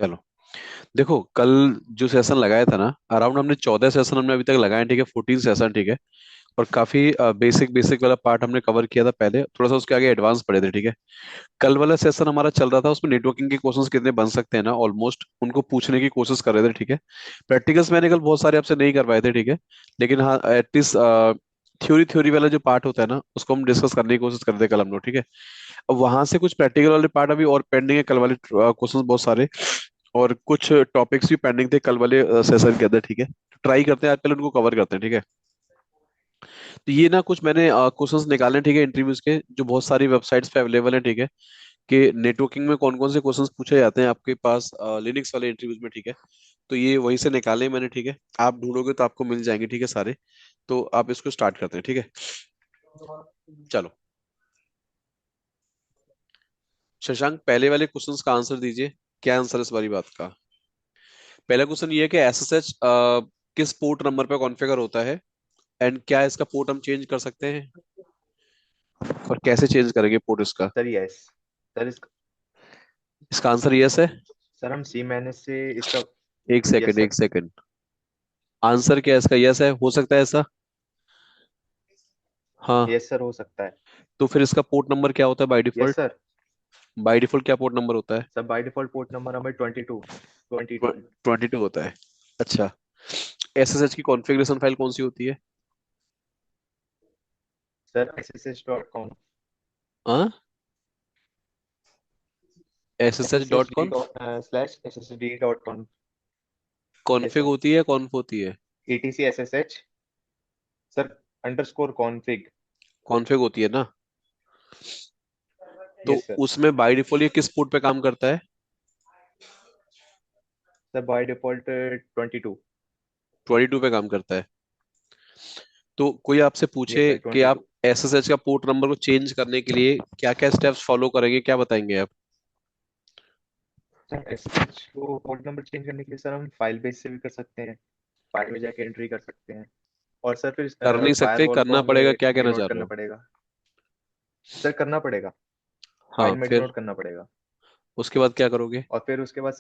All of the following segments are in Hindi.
चलो, देखो कल जो सेशन लगाया था ना, अराउंड हमने 14 सेशन हमने अभी तक लगाए हैं, ठीक है, 14 सेशन, ठीक है। और काफी बेसिक बेसिक वाला पार्ट हमने कवर किया था पहले, थोड़ा सा उसके आगे एडवांस पढ़े थे, ठीक है। कल वाला सेशन हमारा चल रहा था, उसमें नेटवर्किंग के क्वेश्चंस कितने बन सकते हैं ना, ऑलमोस्ट उनको पूछने की कोशिश कर रहे थे, ठीक है। प्रैक्टिकल्स मैंने कल बहुत सारे आपसे नहीं करवाए थे, ठीक है। लेकिन हाँ, एटलीस्ट थ्योरी थ्योरी वाला जो पार्ट होता है ना, उसको हम डिस्कस करने की कोशिश कर रहे थे कल हम लोग, ठीक है। अब वहां से कुछ प्रैक्टिकल वाले पार्ट अभी और पेंडिंग है, कल वाले क्वेश्चंस बहुत सारे, और कुछ टॉपिक्स भी पेंडिंग थे कल वाले सेशन के अंदर, ठीक है। ट्राई करते हैं आज पहले उनको कवर करते हैं, ठीक है। तो ये ना कुछ मैंने क्वेश्चंस निकाले हैं, ठीक है, इंटरव्यूज के, जो बहुत सारी वेबसाइट्स पे अवेलेबल है, ठीक है। कि नेटवर्किंग में कौन कौन से क्वेश्चंस पूछे जाते हैं आपके पास लिनक्स वाले इंटरव्यूज में, ठीक है। तो ये वहीं से निकाले हैं मैंने, ठीक है। आप ढूंढोगे तो आपको मिल जाएंगे, ठीक है, सारे। तो आप इसको स्टार्ट करते हैं, ठीक है। चलो, शशांक पहले वाले क्वेश्चंस का आंसर दीजिए। क्या आंसर है इस बारी बात का? पहला क्वेश्चन ये है कि एसएसएच किस पोर्ट नंबर पे कॉन्फ़िगर होता है, एंड क्या इसका पोर्ट हम चेंज कर सकते हैं, और कैसे चेंज करेंगे पोर्ट इसका? Sir yes. सर इसका आंसर यस है। सर हम सी मैनेज से इसका। एक यस सेकंड, सर। एक सेकंड। आंसर क्या है इसका? यस है, हो सकता है ऐसा? हाँ। यस सर हो सकता है। तो फिर इसका पोर्ट नंबर क्या होता है by yes default? Sir. By default क्या पोर्ट नंबर होता है? Sir by default port number हमें 22। 22। 22 होता है। अच्छा, एसएसएच की कॉन्फ़िगरेशन फाइल कौन सी होती है? Sir ssh.com। हाँ, SSH dot sssd cone dot slash ssd.com। Yes config sir. होती है, कॉन्फ होती है? etc ssh। Sir underscore config. Config होती है ना? तो यस सर। उसमें बाय डिफॉल्ट ये किस पोर्ट पे काम करता है? Sir by default 22। 22 पे काम करता है। तो कोई आपसे पूछे यस सर कि 22। आप एसएसएच का पोर्ट नंबर को चेंज करने के लिए क्या क्या स्टेप्स फॉलो करेंगे, क्या बताएंगे आप? सर ssh को पोर्ट नंबर चेंज करने के लिए सर हम फाइल बेस से भी कर सकते हैं। फाइल में जाके एंट्री कर सकते हैं। और सर फिर कर नहीं सकते, फायरवॉल को करना पड़ेगा, हमें क्या कहना डिनोट चाह रहे करना हो? पड़ेगा। सर करना पड़ेगा। हाँ, फाइल में फिर डिनोट करना पड़ेगा। उसके बाद क्या करोगे? और फिर उसके बाद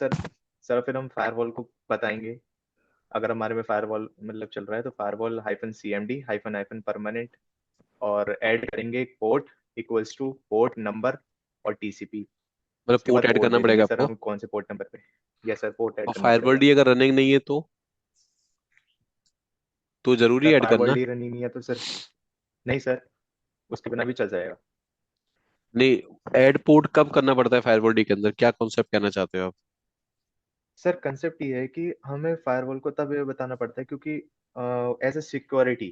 सर फिर हम फायरवॉल को बताएंगे। अगर हमारे में फायरवॉल मतलब चल रहा है तो firewall hyphen CMD hyphen hyphen permanent. और ऐड करेंगे port equals two port number और TCP। मतलब उसके पोर्ट बाद ऐड पोर्ट करना दे पड़ेगा देंगे सर आपको? हम कौन से पोर्ट नंबर पे। यस सर पोर्ट ऐड और करना फायरवॉल पड़ेगा। डी अगर रनिंग नहीं है तो जरूरी सर ऐड फायरवॉल करना? डी रन ही नहीं है तो सर नहीं सर उसके बिना भी चल जाएगा। नहीं, ऐड पोर्ट कब करना पड़ता है फायरवॉल डी के अंदर, क्या कॉन्सेप्ट कहना चाहते हो आप? सर कंसेप्ट ये है कि हमें फायरवॉल को तब ये बताना पड़ता है क्योंकि एज ए सिक्योरिटी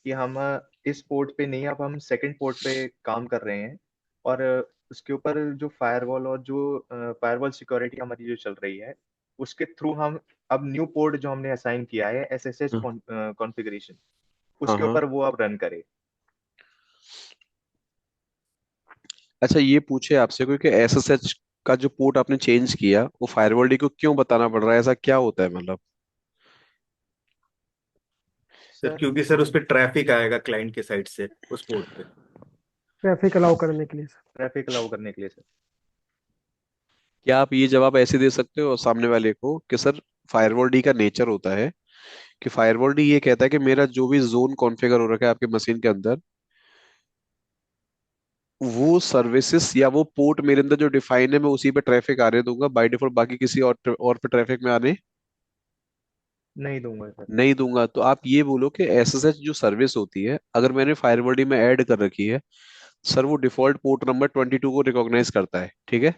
कि हम इस पोर्ट पे नहीं अब हम सेकंड पोर्ट पे काम कर रहे हैं। और उसके ऊपर जो फायरवॉल और जो फायरवॉल सिक्योरिटी हमारी जो चल रही है उसके थ्रू हम अब न्यू पोर्ट जो हमने असाइन किया है SSH हाँ, कॉन्फ़िगरेशन हाँ, उसके हाँ। ऊपर वो अब रन करे। अच्छा, ये पूछे आपसे कोई कि एसएसएच का जो पोर्ट आपने चेंज किया वो फायरवॉल डी को क्यों बताना पड़ रहा है, ऐसा क्या होता है मतलब? सर सर क्योंकि सर उस पर ट्रैफिक आएगा क्लाइंट के साइड से उस पोर्ट पे। ट्रैफिक अलाउ करने के लिए सर। ट्रैफिक अलाउ करने के लिए सर। क्या आप ये जवाब ऐसे दे सकते हो सामने वाले को कि सर, फायरवॉल डी का नेचर होता है कि फायरवॉल डी ये कहता है कि मेरा जो भी जोन कॉन्फ़िगर हो रखा है आपके मशीन के अंदर, वो सर्विसेज या वो पोर्ट मेरे अंदर जो डिफाइन है मैं उसी पे ट्रैफिक आने दूंगा, बाय डिफॉल्ट बाकी किसी और पे ट्रैफिक में आने नहीं दूंगा सर। नहीं दूंगा। तो आप ये बोलो कि एसएसएच जो सर्विस होती है, अगर मैंने फायरवॉल डी में ऐड कर रखी है, सर वो डिफॉल्ट पोर्ट नंबर 22 को रिकॉग्नाइज करता है, ठीक है।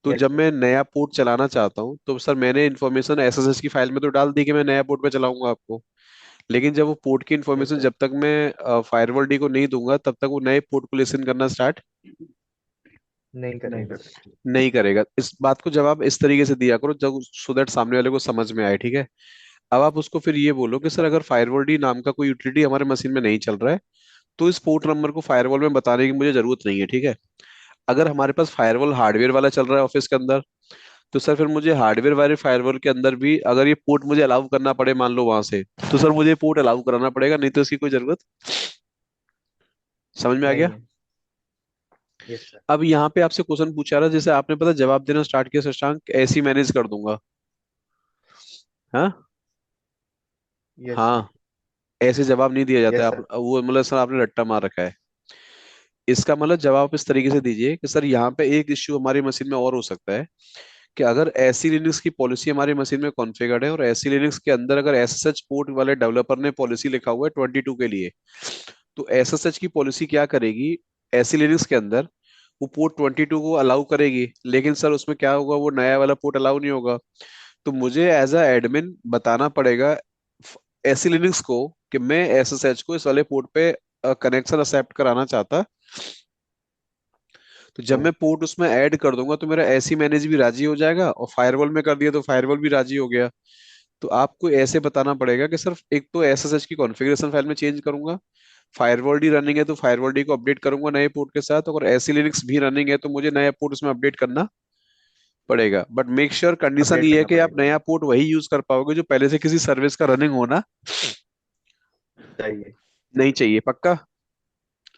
तो यस जब सर। मैं नया पोर्ट चलाना चाहता हूँ तो सर मैंने इन्फॉर्मेशन एसएसएच की फाइल में तो डाल दी कि मैं नया पोर्ट पे चलाऊंगा आपको। लेकिन जब वो पोर्ट की यस इन्फॉर्मेशन सर। जब तक मैं फायरवॉल डी को नहीं दूंगा, तब तक वो नए पोर्ट को लिसन करना स्टार्ट नहीं करेगा। नहीं करेगा। इस बात को जवाब इस तरीके से दिया करो जब सो दैट सामने वाले को समझ में आए, ठीक है। अब आप उसको फिर ये बोलो कि सर, अगर फायरवॉल डी नाम का कोई यूटिलिटी हमारे मशीन में नहीं चल रहा है, तो इस पोर्ट नंबर को फायरवॉल में बताने की मुझे जरूरत नहीं है, ठीक है। अगर हमारे पास फायरवॉल हार्डवेयर वाला चल रहा है ऑफिस के अंदर, तो सर फिर मुझे हार्डवेयर वाले फायरवॉल के अंदर भी अगर ये पोर्ट मुझे अलाउ करना पड़े मान लो वहां से, तो सर मुझे पोर्ट अलाउ कराना पड़ेगा, नहीं तो इसकी कोई जरूरत। समझ में आ गया? नहीं है। Yes sir. अब यहाँ पे आपसे क्वेश्चन पूछा रहा है, जैसे आपने पता जवाब देना स्टार्ट किया शशांक, ऐसे ही मैनेज कर दूंगा। हाँ। Yes sir. हाँ। ऐसे जवाब नहीं दिया जाता है, यस आप सर। वो मतलब सर आपने रट्टा मार रखा है। इसका मतलब जवाब आप इस तरीके से दीजिए कि सर यहाँ पे एक इश्यू हमारी मशीन में और हो सकता है, कि अगर ऐसी लिनक्स की पॉलिसी हमारी मशीन में कॉन्फ़िगर्ड है और ऐसी लिनक्स के अंदर अगर एसएसएच पोर्ट वाले डेवलपर ने पॉलिसी लिखा हुआ है 22 के लिए, तो एसएसएच की पॉलिसी क्या करेगी, ऐसी लिनक्स के अंदर वो पोर्ट 22 को अलाउ करेगी, लेकिन सर उसमें क्या होगा, वो नया वाला पोर्ट अलाउ नहीं होगा। तो मुझे एज अ एडमिन बताना पड़ेगा ऐसी लिनक्स को कि मैं एसएसएच को इस वाले पोर्ट पे कनेक्शन एक्सेप्ट कराना चाहता। तो जब तो मैं पोर्ट उसमें ऐड कर दूंगा तो मेरा ऐसी मैनेज भी राजी हो जाएगा, और फायरवॉल में कर दिया तो फायरवॉल भी राजी हो गया। तो आपको ऐसे बताना पड़ेगा कि सिर्फ एक तो एसएसएच की कॉन्फ़िगरेशन फाइल में चेंज करूंगा, फायरवॉल डी रनिंग है तो फायरवॉल डी को अपडेट करूंगा नए पोर्ट के साथ, और ऐसी लिनक्स भी रनिंग है तो मुझे नया पोर्ट उसमें अपडेट करना पड़ेगा। But make sure condition update ये है करना कि आप पड़ेगा। नया पोर्ट वही यूज कर पाओगे जो पहले से किसी सर्विस का रनिंग होना चाहिए। नहीं चाहिए, पक्का।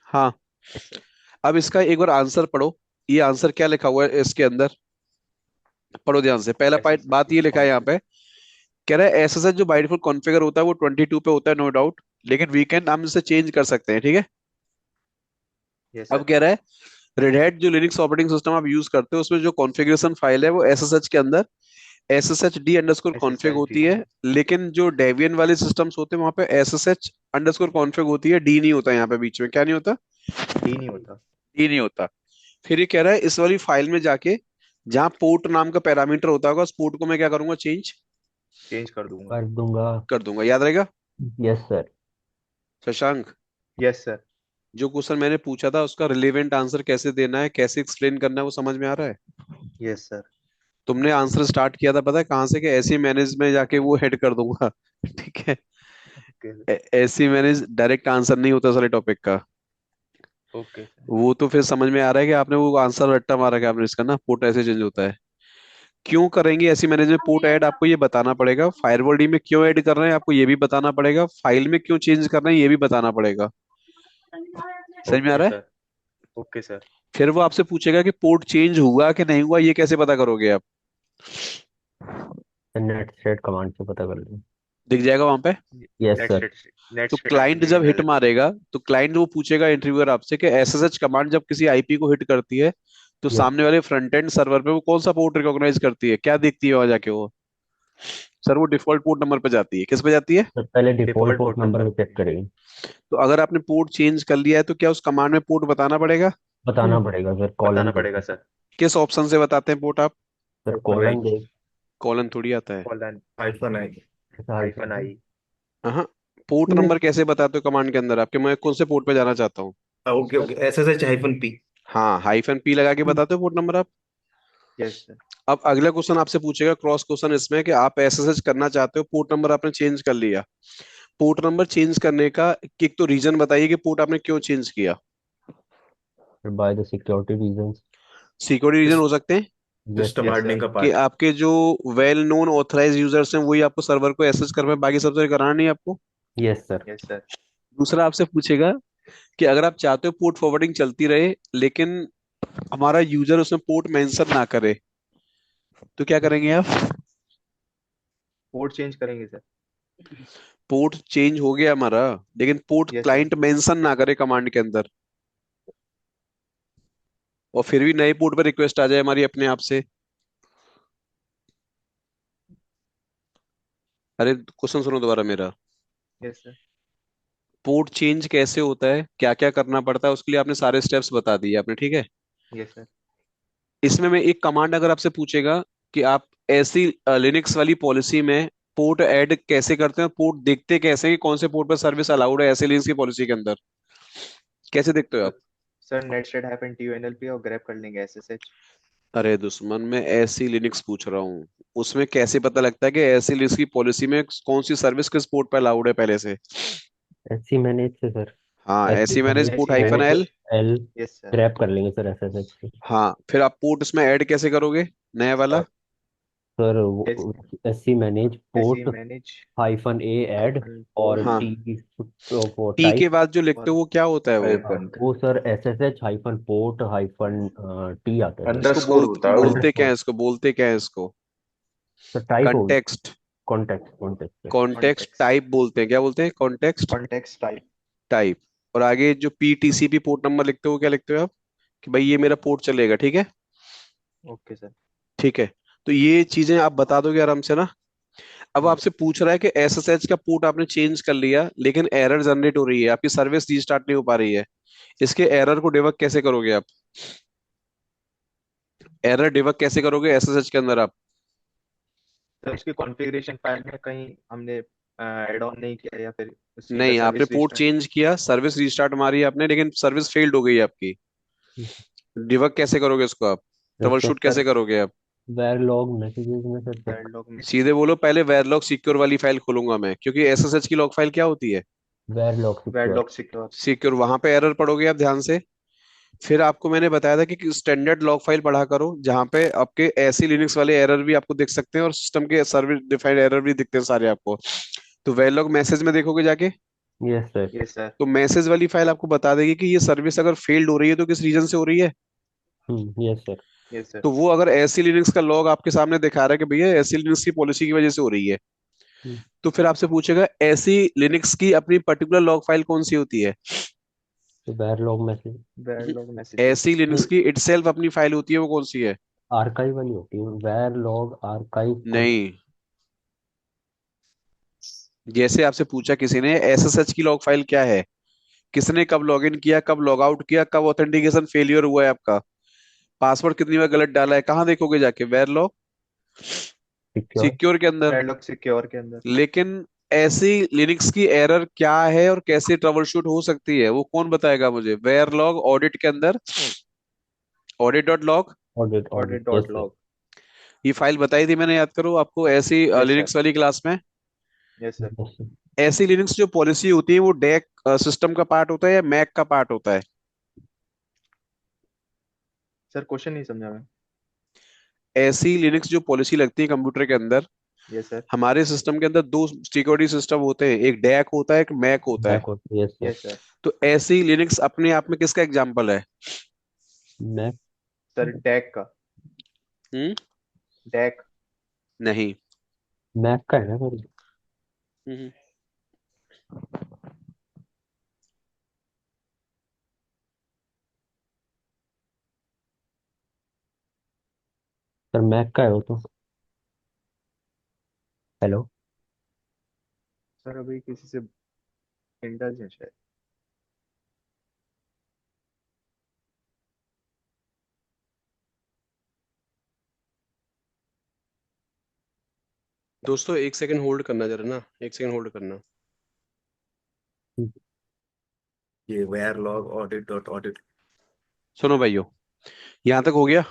हाँ। Yes sir. अब इसका एक बार आंसर पढ़ो, ये आंसर क्या लिखा हुआ है इसके अंदर, पढ़ो ध्यान से। पहला एस पार्ट एस बात की ये लिखा है यहाँ पॉलिसी। पे, कह रहा है एसएसएच जो बाय डिफॉल्ट कॉन्फ़िगर होता है वो 22 पे होता है, नो डाउट, लेकिन वीकेंड हम इसे चेंज कर सकते हैं, ठीक है। यस अब सर। कह रहा है रेड हैट जो लिनक्स ऑपरेटिंग सिस्टम आप यूज करते हो उसमें जो कॉन्फ़िगरेशन फाइल है वो एसएसएच के अंदर SSH D underscore S S config H D. होती है, लेकिन जो डेबियन वाले सिस्टम्स होते हैं वहां पे एसएसएच अंडरस्कोर कॉन्फ़िग होती है, डी नहीं होता, यहाँ पे बीच में क्या नहीं होता, डी नहीं होता। डी नहीं होता। फिर ये कह रहा है इस वाली फाइल में जाके जहाँ पोर्ट नाम का पैरामीटर होता होगा उस पोर्ट को मैं क्या करूंगा, चेंज चेंज कर दूंगा। कर दूंगा। कर दूंगा, याद रहेगा yes sir. Shashank. Yes sir. जो क्वेश्चन मैंने पूछा था उसका रिलेवेंट आंसर कैसे देना है, कैसे एक्सप्लेन करना है, वो समझ में आ रहा है। Yes sir. तुमने आंसर स्टार्ट किया था पता है कहाँ से, कि ऐसी मैनेज में जाके वो हेड कर दूंगा ठीक है। Okay sir. ऐसी मैनेज डायरेक्ट आंसर नहीं होता सारे टॉपिक का। Okay sir. वो तो फिर समझ में आ रहा है कि आपने वो आंसर रट्टा मारा, कि आपने इसका ना पोर्ट ऐसे चेंज होता है। क्यों करेंगे ऐसी मैनेज में पोर्ट ऐड, आपको ये बताना पड़ेगा। फायरवॉल डी में क्यों ऐड कर रहे हैं आपको ये भी बताना पड़ेगा। फाइल में क्यों चेंज कर रहे हैं ये भी बताना पड़ेगा। समझ में आ ओके रहा है। सर। Okay sir. फिर वो आपसे पूछेगा कि पोर्ट चेंज हुआ कि नहीं हुआ, ये कैसे पता करोगे आप। नेट थ्रेड कमांड से पता कर लूँ। दिख जाएगा वहां पे। Yes net sir. State. Net तो स्टेट क्लाइंट जब हिट एनएलपी। मारेगा तो क्लाइंट वो पूछेगा इंटरव्यूअर आपसे कि एसएसएच कमांड जब किसी आईपी को हिट करती है तो यस सामने वाले फ्रंट एंड सर्वर पे वो कौन सा पोर्ट रिकॉग्नाइज करती है, क्या देखती है वहां जाके वो। सर वो डिफॉल्ट पोर्ट नंबर पे जाती है, किस पे जाती है। सर, पहले default default port port number number को पे। चेक करेगी। तो अगर आपने पोर्ट चेंज कर लिया है तो क्या उस कमांड में पोर्ट बताना पड़ेगा। बताना पड़ेगा सर, कॉलन बताना दे। पड़ेगा सर। किस ऑप्शन से बताते हैं पोर्ट आप। Sir hyphen I. कॉलन दे। कॉलन थोड़ी आता है। Colon. Hyphen I. Hyphen hyphen. I. हाँ। पोर्ट नंबर कैसे बताते हो कमांड के अंदर आपके, मैं कौन से पोर्ट पे जाना चाहता हूँ। Okay okay, SSH hyphen P. हाँ, हाइफन पी लगा के बताते हो पोर्ट नंबर आप। Yes sir. अब अगला क्वेश्चन आपसे पूछेगा क्रॉस क्वेश्चन इसमें, कि आप एसएसएच करना चाहते हो, पोर्ट नंबर आपने चेंज कर लिया। पोर्ट नंबर चेंज करने का एक तो रीजन बताइए कि पोर्ट आपने क्यों चेंज किया। Sir by the security reasons. Security reason हो सकते हैं yes system sir. Yes hardening sir. का कि पार्ट। आपके जो वेल नोन ऑथराइज यूजर्स हैं वही आपको सर्वर को एक्सेस कर पाए, बाकी सबसे कराना नहीं है आपको। Yes sir. Yes sir. दूसरा आपसे पूछेगा कि अगर आप चाहते हो पोर्ट फॉरवर्डिंग चलती रहे लेकिन हमारा यूजर उसमें पोर्ट मेंशन ना करे, तो क्या करेंगे आप। पोर्ट चेंज करेंगे सर। पोर्ट चेंज हो गया हमारा, लेकिन port yes sir. Client mention ना करे कमांड के अंदर, और फिर भी नए पोर्ट पे रिक्वेस्ट आ जाए हमारी अपने आप से। अरे क्वेश्चन सुनो दोबारा मेरा। Yes sir. पोर्ट चेंज कैसे होता है, क्या क्या करना पड़ता है, उसके लिए आपने सारे स्टेप्स बता दिए आपने, ठीक है। Yes sir. इसमें मैं एक कमांड अगर आपसे पूछेगा कि आप ऐसी लिनक्स वाली पॉलिसी में पोर्ट ऐड कैसे करते हैं, पोर्ट देखते कैसे हैं कि कौन से पोर्ट पर सर्विस अलाउड है ऐसे लिनक्स की पॉलिसी के अंदर, कैसे देखते हो आप। Sir net state hyphen T NLP और ग्रैब कर लेंगे एसएसएच। अरे दुश्मन, मैं ऐसी लिनक्स पूछ रहा हूँ, उसमें कैसे पता लगता है कि ऐसी लिनक्स की पॉलिसी में कौन सी सर्विस किस पोर्ट पर अलाउड है पहले से। ऐसी मैनेज से सर। हाँ, ऐसी ऐसी मैनेज मैनेज पोर्ट ऐसी hyphen manage. L. L yes sir. Grab कर लेंगे सर एसएसएच से। हाँ, फिर आप पोर्ट इसमें ऐड कैसे करोगे, नया वाला। सर एस वो SC manage AC port manage hyphen A add hyphen और पोर्ट हाँ, टी वो टी के टाइप। बाद जो लिखते और हो वो क्या होता है वो? हाइफन वो sir SSH hyphen port hyphen T आता है सर। इसको अंडरस्कोर होता है वो। बोलते क्या है? अंडरस्कोर। इसको बोलते क्या है इसको? सर टाइप हो गया। Context. Contact contact sir. Context context type बोलते हैं, क्या बोलते हैं? Context context type. टाइप। और आगे जो पीटीसीपी पोर्ट नंबर लिखते हो क्या लिखते हो आप? कि भाई ये मेरा पोर्ट चलेगा, ठीक है। Okay sir. ठीक है, तो ये चीजें आप बता दोगे आराम से ना। अब हाँ आपसे पूछ रहा है कि एसएसएच का पोर्ट आपने चेंज कर लिया लेकिन एरर जनरेट हो रही है, आपकी सर्विस रीस्टार्ट नहीं हो पा रही है। इसके एरर को डिबग कैसे करोगे आप? एरर डिबग कैसे करोगे एसएसएच के अंदर आप? सर, उसकी कॉन्फ़िगरेशन फाइल में कहीं हमने ऐड ऑन नहीं किया या फिर सीधा नहीं, आपने सर्विस पोर्ट रिस्टार्ट। चेंज किया, सर्विस रीस्टार्ट मारी आपने, लेकिन सर्विस फेल्ड हो गई आपकी। डिबग कैसे करोगे उसको आप? ट्रबल सर शूट कैसे करोगे आप? वेरलॉग मैसेजेस में सर चेक। वेरलॉग में। सीधे बोलो, पहले वेरलॉग सिक्योर वाली फाइल खोलूंगा मैं, क्योंकि एसएसएच की लॉग फाइल क्या होती है? वेरलॉग सिक्योर। वेरलॉग सिक्योर। सिक्योर। वहां पे एरर पढ़ोगे आप ध्यान से। फिर आपको मैंने बताया था कि स्टैंडर्ड लॉग फाइल पढ़ा करो, जहां पे आपके ऐसी लिनक्स वाले एरर भी आपको दिख सकते हैं और सिस्टम के सर्विस डिफाइंड एरर भी दिखते हैं सारे आपको। तो वेरलॉग मैसेज में देखोगे जाके, यस सर। Yes sir. तो मैसेज वाली फाइल आपको बता देगी कि ये सर्विस अगर फेल्ड हो रही है तो किस रीजन से हो रही है। Yes sir. Yes sir. तो वो अगर एसी लिनक्स का लॉग आपके सामने दिखा रहा है कि भैया एसी लिनक्स की पॉलिसी की वजह से हो रही है, तो फिर आपसे पूछेगा एसी लिनक्स की अपनी पर्टिकुलर लॉग फाइल कौन सी होती है। तो वेरलॉग मैसेज वेरलॉग मैसेजेस। एसी लिनक्स की इटसेल्फ अपनी फाइल होती है, वो कौन सी है? आर्काइव वाली होती है, वेरलॉग आर्काइव कुछ। नहीं, जैसे आपसे पूछा किसी ने एसएसएच की लॉग फाइल क्या है, किसने कब लॉगिन किया, कब लॉग आउट किया, कब ऑथेंटिकेशन फेलियर हुआ है आपका, पासवर्ड कितनी बार गलत डाला है, कहाँ देखोगे जाके? वेरलॉग सिक्योर। सिक्योर के अंदर। वेरलॉग सिक्योर के अंदर। लेकिन ऐसी लिनक्स की एरर क्या है और कैसे ट्रबल शूट हो सकती है, वो कौन बताएगा मुझे? वेरलॉग ऑडिट के अंदर, audit dot log. Audit audit audit yes dot sir. Log. ये फाइल बताई थी मैंने, याद करो आपको, ऐसी यस सर। लिनक्स वाली क्लास में। Yes sir. Yes sir. ऐसी लिनक्स जो पॉलिसी होती है वो डेक सिस्टम का पार्ट होता है या मैक का पार्ट होता है? सर, क्वेश्चन नहीं समझा मैं। ऐसी लिनक्स जो पॉलिसी लगती है कंप्यूटर के अंदर, यस सर। हमारे सिस्टम के अंदर दो सिक्योरिटी सिस्टम होते हैं, एक डैक होता है, एक मैक होता है। बैक होती यस सर। Yes sir. तो ऐसी लिनक्स अपने आप में किसका एग्जाम्पल है? मैक। सर, डैक का। हम्म। डैक। नहीं। मैक का है ना सर। हम्म। सर मैक का है वो तो। हेलो। सर, अभी किसी से इंटेलिजेंस है। दोस्तों एक सेकंड होल्ड करना जरा ना, एक सेकंड होल्ड करना। ये where log audit dot audit. सुनो भाइयों, यहाँ तक हो गया?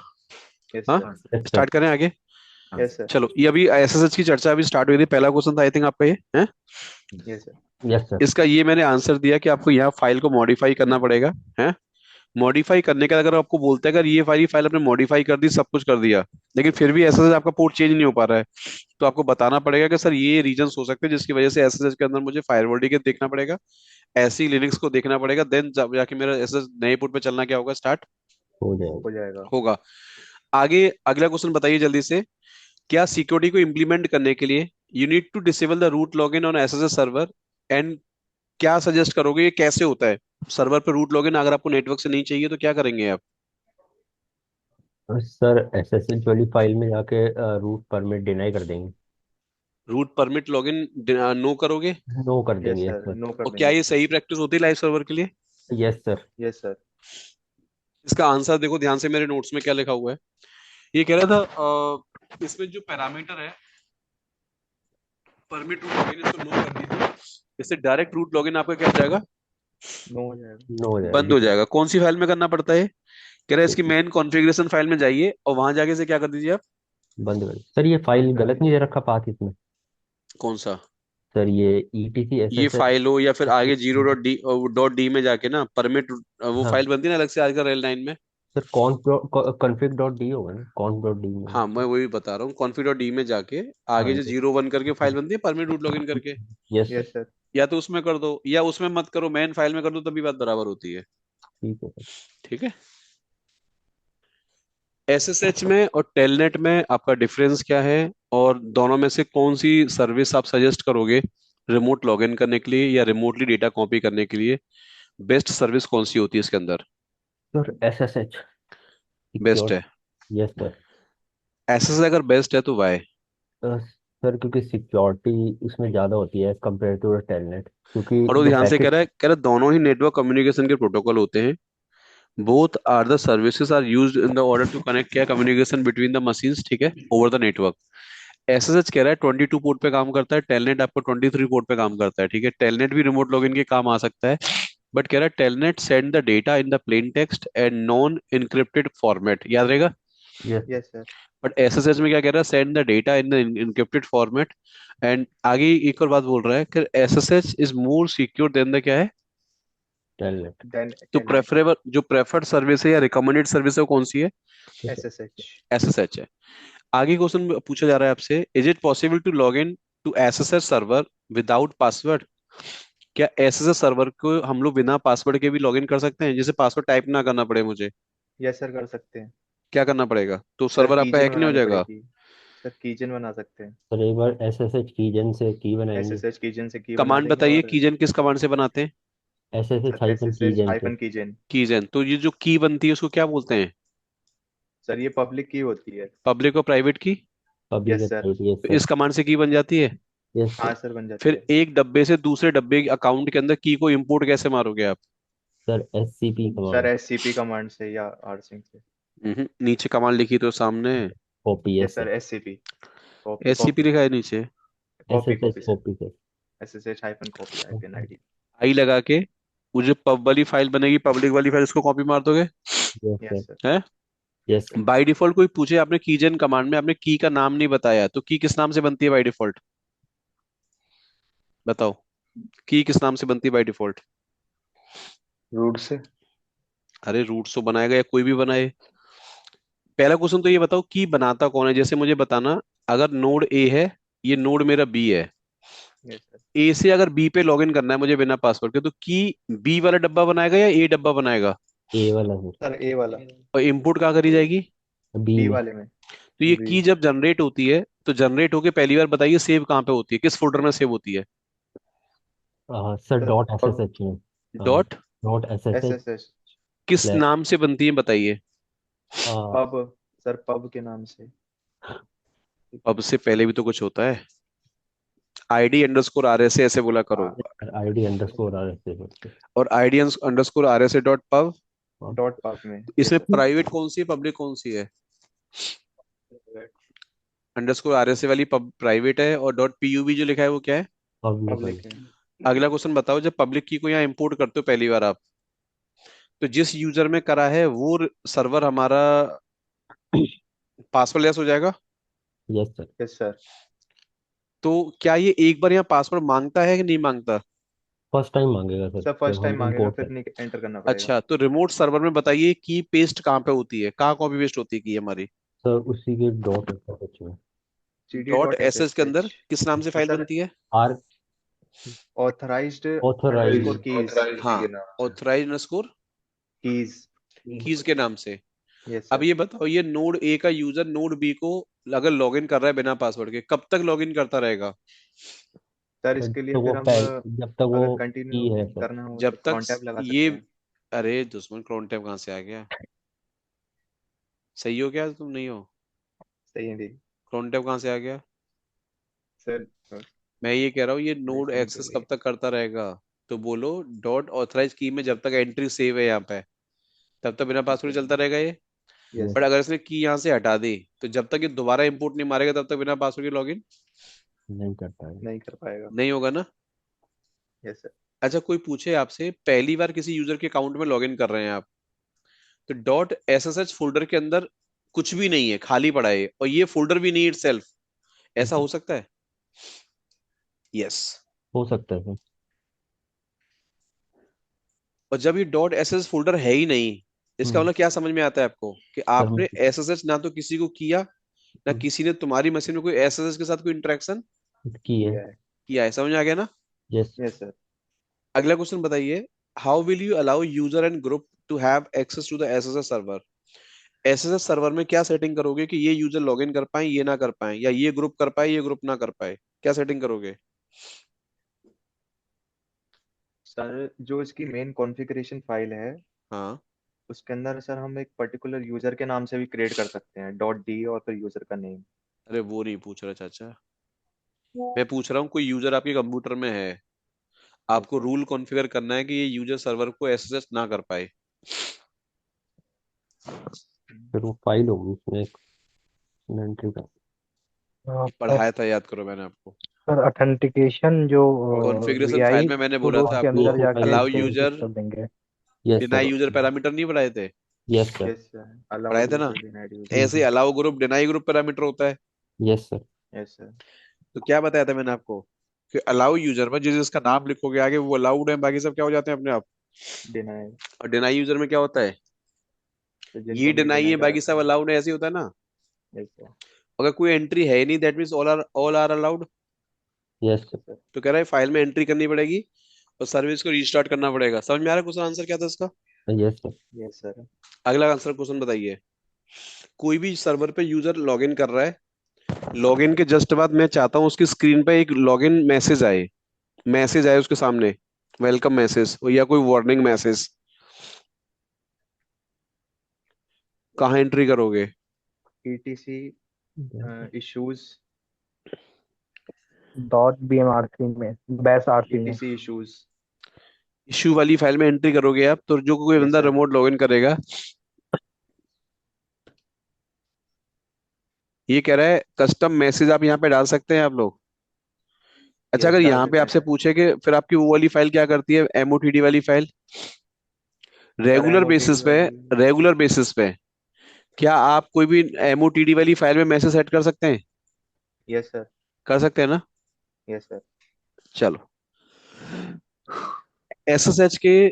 यस हाँ, सर। हाँ सर। Yes sir. स्टार्ट करें आगे। हाँ यस सर। सर। चलो, ये अभी एसएसएच की चर्चा अभी स्टार्ट हुई थी, पहला क्वेश्चन था आई थिंक आपका ये है। Yes sir. Yes sir. इसका ये मैंने आंसर दिया कि आपको यहाँ फाइल को मॉडिफाई करना पड़ेगा, है। मॉडिफाई करने का अगर आपको बोलते हैं, अगर ये वाली फाइल आपने मॉडिफाई कर दी, सब कुछ कर दिया, लेकिन फिर भी एसएसएच आपका पोर्ट चेंज नहीं हो पा रहा है, तो आपको बताना पड़ेगा कि सर ये रीजंस हो सकते हैं जिसकी वजह से एसएसएच के अंदर मुझे फायरवॉल के देखना पड़ेगा, ऐसी लिनक्स को देखना पड़ेगा, देन जाके मेरा एसएसएच नए पोर्ट पे चलना क्या होगा, स्टार्ट हो जाएगा। हो जाएगा। होगा। आगे अगला क्वेश्चन बताइए जल्दी से। क्या सिक्योरिटी को इंप्लीमेंट करने के लिए you need to disable the root login on SSH server, and क्या सजेस्ट करोगे, ये कैसे होता है? सर्वर पे रूट लॉगिन अगर आपको नेटवर्क से नहीं चाहिए तो क्या करेंगे आप? सर एसएसएच वाली फाइल में जाके रूट परमिट डिनाई कर देंगे। रूट परमिट लॉगिन नो करोगे? नो कर यस देंगे यस सर, सर। नो कर और क्या देंगे। ये सही प्रैक्टिस होती है लाइव सर्वर के लिए? Yes sir. Yes sir. इसका आंसर देखो ध्यान से, मेरे नोट्स में क्या लिखा हुआ है। ये कह रहा था इसमें जो पैरामीटर है परमिट रूट लॉगिन, इसको नो कर दीजिए, इससे डायरेक्ट रूट लॉगिन आपका क्या हो जाएगा? नो हो जाएगा। नो हो जाएगा बंद हो डिस। जाएगा। कौन सी फाइल में करना पड़ता है? कह रहा है इसकी मेन कॉन्फ़िगरेशन फाइल में जाइए और वहां जाके से क्या कर दीजिए आप? बंद कर सर। ये फाइल बंद कर गलत नहीं दीजिए। दे रखा पाथ इसमें। कौन सा? सर ये ईटीसी ये एसएसएच। फाइल हो या फिर आगे जीरो डॉट डी में जाके ना परमिट, वो हाँ फाइल बनती है ना अलग से आजकल रेल 9 में, सर कॉन्फिग डॉट डी होगा ना, कॉन्फ डॉट डी में। हाँ मैं वही बता रहा हूँ, config.d में जाके हाँ आगे जो जी। 0 1 करके फाइल बनती है परमानेंट रूट लॉगिन करके, यस सर। Yes sir. या तो उसमें कर दो या उसमें मत करो, मेन फाइल में कर दो, तभी बात बराबर होती है। ठीक है सर। ठीक है। एसएसएच में और टेलनेट में आपका डिफरेंस क्या है, और दोनों में से कौन सी सर्विस आप सजेस्ट करोगे रिमोट लॉगिन करने के लिए या रिमोटली डेटा कॉपी करने के लिए? बेस्ट सर्विस कौन सी होती है इसके अंदर? Sir SSH best secure. है? Yes sir. एसएसएच अगर बेस्ट है तो वाई? सर क्योंकि सिक्योरिटी इसमें ज़्यादा होती है कंपेयर टू टेलनेट, क्योंकि और वो जो ध्यान से पैकेट। कह रहा है दोनों ही नेटवर्क कम्युनिकेशन के प्रोटोकॉल होते हैं। Both are the services are used in the order to connect क्या कम्युनिकेशन बिटवीन द मशीन्स, ठीक है, ओवर द नेटवर्क। एसएसएच कह रहा है 22 पोर्ट पे काम करता है, टेलनेट आपको 23 पोर्ट पे काम करता है, ठीक है। टेलनेट भी रिमोट लॉगिन के काम आ सकता है, बट कह रहा है telnet send the data in the plain text and non encrypted format, याद रहेगा। Yes yes sir. But SSH में क्या कह रहा है, send the data in the encrypted format. And आगे एक और बात बोल रहा है कि SSH is more secure than the क्या है, टेलनेट। देन तो टेलनेट। प्रेफरेबल जो प्रेफर्ड सर्विस है या रिकमेंडेड सर्विस है वो कौन सी है? एसएसएच। एसएसएच है। आगे क्वेश्चन पूछा जा रहा है आपसे, is it possible to log in to SSH server without password? क्या एसएसएच सर्वर को हम लोग बिना पासवर्ड के भी लॉग इन कर सकते हैं, जिसे पासवर्ड टाइप ना करना पड़े मुझे? यस सर, कर सकते हैं। क्या करना पड़ेगा, तो सर सर्वर आपका कीजन हैक नहीं हो बनानी जाएगा? पड़ेगी। सर कीजन बना सकते हैं। सर एक बार एसएसएच कीजन से की बनाएंगे। एसएसएच कीजन से की बना कमांड देंगे बताइए, और कीजन किस कमांड से बनाते हैं? एसएसएच सर हाइफन एसएसएच कीजन से। हाइफन कीजन। कीजन, तो ये जो की बनती है उसको क्या बोलते हैं? सर ये पब्लिक की होती है। पब्लिक और प्राइवेट की? Public yes sir. Website. Yes तो सर। इस कमांड से की बन जाती है। यस हाँ सर। सर, बन जाती फिर है। एक डब्बे से दूसरे डब्बे के अकाउंट के अंदर की को इंपोर्ट कैसे मारोगे आप? Sir SCP sir command. SCP command से या आरसिंग से। नीचे कमांड लिखी तो सामने copy. Yes yes sir, sir. SCP. Copy SCP copy लिखा है नीचे। Copy SSH copy sir. Copy sir. SSH hyphen copy आईपीएन आईडी। आई लगा के वो जो पब वाली फाइल बनेगी, पब्लिक वाली फाइल, उसको कॉपी मार दोगे। Yes yes sir. सर। है? Yes yes. Sir. By default कोई पूछे आपने कीजन कमांड में आपने की का नाम नहीं बताया, तो की किस नाम से बनती है बाय डिफॉल्ट? बताओ, की किस नाम से बनती है बाय डिफॉल्ट? रूट से। अरे रूट तो बनाएगा या कोई भी बनाए। पहला क्वेश्चन तो ये बताओ की बनाता कौन है, जैसे मुझे बताना, अगर नोड ए है, ये नोड मेरा बी है, यस सर। ए से अगर बी पे लॉगिन करना है मुझे बिना पासवर्ड के, तो की बी वाला डब्बा बनाएगा या ए डब्बा बनाएगा? ए वाला सर। सर ए वाला। और इंपोर्ट कहाँ करी जाएगी? बी बी में। वाले में। तो ये बी। की जब जनरेट होती है तो जनरेट होके पहली बार बताइए सेव कहाँ पे होती है, किस फोल्डर में सेव होती है? Sir sir dot pub. SSH में। Dot dot SSH SSH. किस स्लैश। नाम से बनती है बताइए? पब। सर पब के नाम से। अब से पहले भी तो कुछ होता है, आईडी अंडरस्कोर आर एस ऐसे बोला करो। आईडी अंडरस्कोर आर एस से। और ID underscore R S dot pub. Dot pub में। इसमें यस सर। प्राइवेट कौन सी है, पब्लिक कौन सी है? अंडरस्कोर आर एस वाली पब प्राइवेट है, और डॉट पीयूबी जो लिखा है वो क्या है? पब्लिक वाली। पब्लिक है। अगला क्वेश्चन बताओ, जब पब्लिक की को यहाँ इंपोर्ट करते हो पहली बार आप, तो जिस यूजर में करा है वो सर्वर हमारा पासवर्ड लेस हो जाएगा। Yes sir. Yes sir. तो क्या ये एक बार यहाँ पासवर्ड मांगता है कि नहीं मांगता? फर्स्ट टाइम मांगेगा सर सर जब फर्स्ट टाइम हम मांगेगा, इंपोर्ट फिर करें। नहीं एंटर करना पड़ेगा। अच्छा, तो रिमोट सर्वर में बताइए की पेस्ट कहाँ पे होती है, कहाँ कॉपी पेस्ट होती है की हमारी? सर उसी के डॉट एसएसएच में। GD dot dot S S के अंदर एसएसएच। किस नाम से फाइल सर बनती है? Are authorized authorize. Underscore keys. हाँ, ऑथराइज अंडरस्कोर कीज। कीज के नाम से। यस अब सर। ये बताओ, ये नोड ए का यूजर नोड बी को अगर लॉगिन कर रहा है बिना पासवर्ड के, कब तक लॉगिन करता रहेगा? सर सर इसके लिए तो वो फिर हम पहले जब तक अगर वो कंटिन्यू की है सर। करना हो तो जब तक कॉन टैब लगा ये, सकते हैं। अरे दुश्मन क्लोन टैब कहाँ से आ गया? सही हो क्या तुम नहीं हो? सही है दी। क्लोन टैब कहाँ से आ गया? सर मैं ये कह रहा हूँ ये नोड लिसनिंग टू एक्सेस मी। कब तक करता रहेगा? तो बोलो डॉट ऑथराइज की में जब तक एंट्री सेव है यहाँ पे, तब तक बिना पासवर्ड चलता रहेगा ये। Yes but sir. अगर इसने की यहाँ से हटा दी, तो जब तक ये दोबारा इंपोर्ट नहीं मारेगा तब तक बिना पासवर्ड के लॉगिन नहीं करता है। नहीं कर पाएगा। नहीं होगा ना। Yes sir. अच्छा, कोई पूछे आपसे पहली बार किसी यूजर के अकाउंट में लॉगिन कर रहे हैं आप, तो डॉट एसएसएच फोल्डर के अंदर कुछ भी नहीं है, खाली पड़ा है, और ये फोल्डर भी नहीं इटसेल्फ, ऐसा हो सकता है? यस। हो सकता है सर। और जब ये डॉट एसएस फोल्डर है ही नहीं, इसका हम्म। मतलब क्या समझ में आता है आपको कि सर आपने एसएसएच ना तो किसी को किया, ना हम्म, किसी ने तुम्हारी मशीन में कोई एसएसएच के साथ कोई इंटरेक्शन की है। किया है। किया है। समझ में आ गया ना? यस। Yes sir. अगला क्वेश्चन बताइए, how will you allow user and group to have access to the SSH server? SSH server में क्या सेटिंग करोगे कि ये यूजर लॉगिन कर पाए, ये ना कर पाए, या ये ग्रुप कर पाए, ये ग्रुप ना कर पाए? क्या सेटिंग करोगे? सर जो इसकी मेन कॉन्फ़िगरेशन फाइल है, हाँ। उसके अंदर सर हम एक पर्टिकुलर यूजर के नाम से भी क्रिएट कर सकते हैं, डॉट डी और फिर यूजर का नेम। अरे वो नहीं पूछ रहा चाचा, मैं पूछ रहा हूँ कोई यूजर आपके कंप्यूटर में है, यस आपको सर। रूल कॉन्फ़िगर करना है कि ये यूजर सर्वर को एसएसएच ना कर पाए। फिर वो फाइल होगी उसमें एक एंट्री का। सर पढ़ाया था, याद करो मैंने आपको। सर ऑथेंटिकेशन जो कॉन्फ़िगरेशन फाइल वीआई में मैंने बोला टूल्स था के आपको, अंदर वो फाइल जाके अलाउ चेंजेस यूजर कर देंगे। Yes deny sir. User parameter नहीं पढ़ाए थे? Yes sir. Yes sir, allow पढ़ाए थे ना? User denied user. ऐसे allow group deny group parameter होता है। Yes sir. Yes sir. तो क्या बताया था मैंने आपको कि अलाउ यूजर में जिस जिसका नाम लिखोगे आगे वो अलाउड है, बाकी सब क्या हो जाते हैं अपने आप। डिनाइड। और डिनाई यूजर में क्या होता है, तो ये जिनको हमने डिनाई है डिनाई करा बाकी सब था। अलाउड है, ऐसे ही होता है ना? Yes sir. अगर कोई एंट्री है ही नहीं, that means all are allowed. Yes yes sir. तो कह रहा है फाइल में एंट्री करनी पड़ेगी और सर्विस को रीस्टार्ट करना पड़ेगा। समझ में आ रहा है क्वेश्चन आंसर क्या था इसका? Sir. Yes sir. Yes sir. अगला आंसर क्वेश्चन बताइए, कोई भी सर्वर पे यूजर लॉगिन कर रहा है, लॉगिन के जस्ट बाद मैं चाहता हूँ उसकी स्क्रीन पे एक लॉगिन मैसेज आए उसके सामने, वेलकम मैसेज या कोई वार्निंग मैसेज, कहाँ एंट्री करोगे? Etc issues. डॉट बीएमआरसी में, बैश आरसी में। Etc issues. इश्यू वाली फाइल में एंट्री करोगे आप, तो जो कोई यस बंदा सर। रिमोट लॉगिन करेगा, ये कह रहा है कस्टम मैसेज आप यहाँ पे डाल सकते हैं आप लोग। अच्छा, यस अगर डाल यहाँ पे सकते हैं आपसे सर। पूछे कि फिर आपकी वो वाली फाइल क्या करती है, एमओटीडी वाली फाइल, सर रेगुलर एमओटीडी बेसिस पे, वाली। रेगुलर बेसिस पे क्या आप कोई भी एमओटीडी वाली फाइल में मैसेज सेट कर सकते हैं? Yes sir. कर सकते हैं ना? Yes sir. चलो, एसएसएच के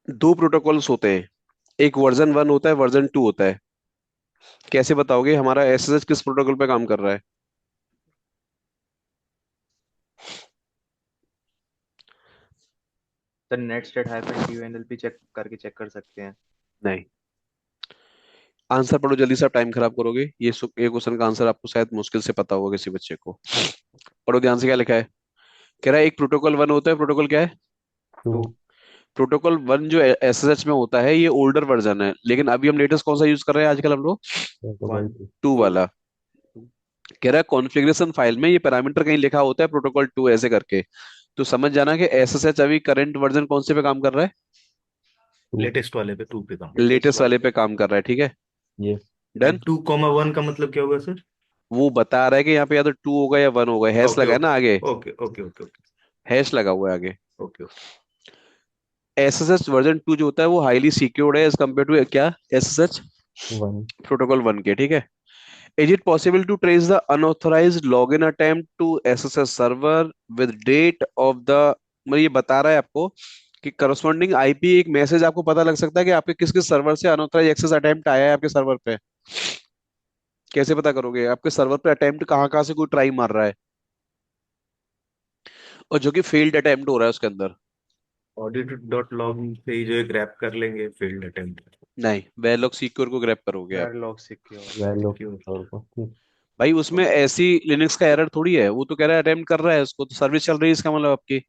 दो प्रोटोकॉल्स होते हैं, एक वर्जन 1 होता है, वर्जन 2 होता है। कैसे बताओगे हमारा एसएसएच किस प्रोटोकॉल पे काम कर रहा है? Sir net state hyphen TONLP check करके चेक कर सकते हैं। नहीं, आंसर पढ़ो जल्दी से, आप टाइम खराब करोगे। ये क्वेश्चन का आंसर आपको शायद मुश्किल से पता होगा किसी बच्चे को। पढ़ो ध्यान से, क्या लिखा है। कह रहा है एक प्रोटोकॉल 1 होता है, प्रोटोकॉल क्या है? टू। टू। प्रोटोकॉल 1 जो एसएसएच में होता है ये ओल्डर वर्जन है, लेकिन अभी हम लेटेस्ट कौन सा यूज कर रहे हैं आजकल हम लोग? Protocol one. 2 टू। वाला। कह रहा है कॉन्फ़िगरेशन फाइल में ये पैरामीटर कहीं लिखा होता है प्रोटोकॉल 2 ऐसे करके, तो समझ जाना कि एसएसएच अभी करंट वर्जन कौन से पे काम कर रहा है? टू। लेटेस्ट वाले पे 2 पे काम। लेटेस्ट लेटेस्ट वाले वाले पे पे काम। काम कर रहा है, ठीक है। यस। डन। एंड 2,1 का मतलब क्या होगा सर? वो बता रहा है कि यहाँ पे या तो 2 होगा या 1 होगा, हैश ओके लगा है ओके ना आगे, okay okay okay okay hash लगा हुआ है आगे। Okay okay. एसएसएच वर्जन 2 जो होता है वो हाईली सिक्योर्ड है एज कम्पेयर टू क्या, एसएसएच वन। प्रोटोकॉल 1 के, ठीक है। Is it possible to trace the unauthorized login attempt to SSH server with date of the, मतलब ये बता रहा है आपको कि करस्पॉन्डिंग आईपी, एक मैसेज आपको पता लग सकता है कि आपके किस किस सर्वर से अनऑथराइज एक्सेस अटेम्प्ट आया है आपके सर्वर पे। कैसे पता करोगे आपके सर्वर पे अटेम्प्ट कहाँ कहाँ से कोई ट्राई मार रहा है, और जो कि फेल्ड अटेम्प्ट हो रहा है उसके अंदर? ऑडिट डॉट लॉग से ही जो है ग्रैप कर लेंगे फील्ड अटेम्प्ट। नहीं, वेरलॉग सिक्योर को ग्रैप करोगे आप। वेरलॉग सिक्योर। Value secure. और को ठीक। भाई उसमें ओके। ऐसी लिनक्स का एरर थोड़ी है, वो तो कह रहा है अटेम्प्ट कर रहा है उसको, तो सर्विस चल रही है इसका मतलब आपकी।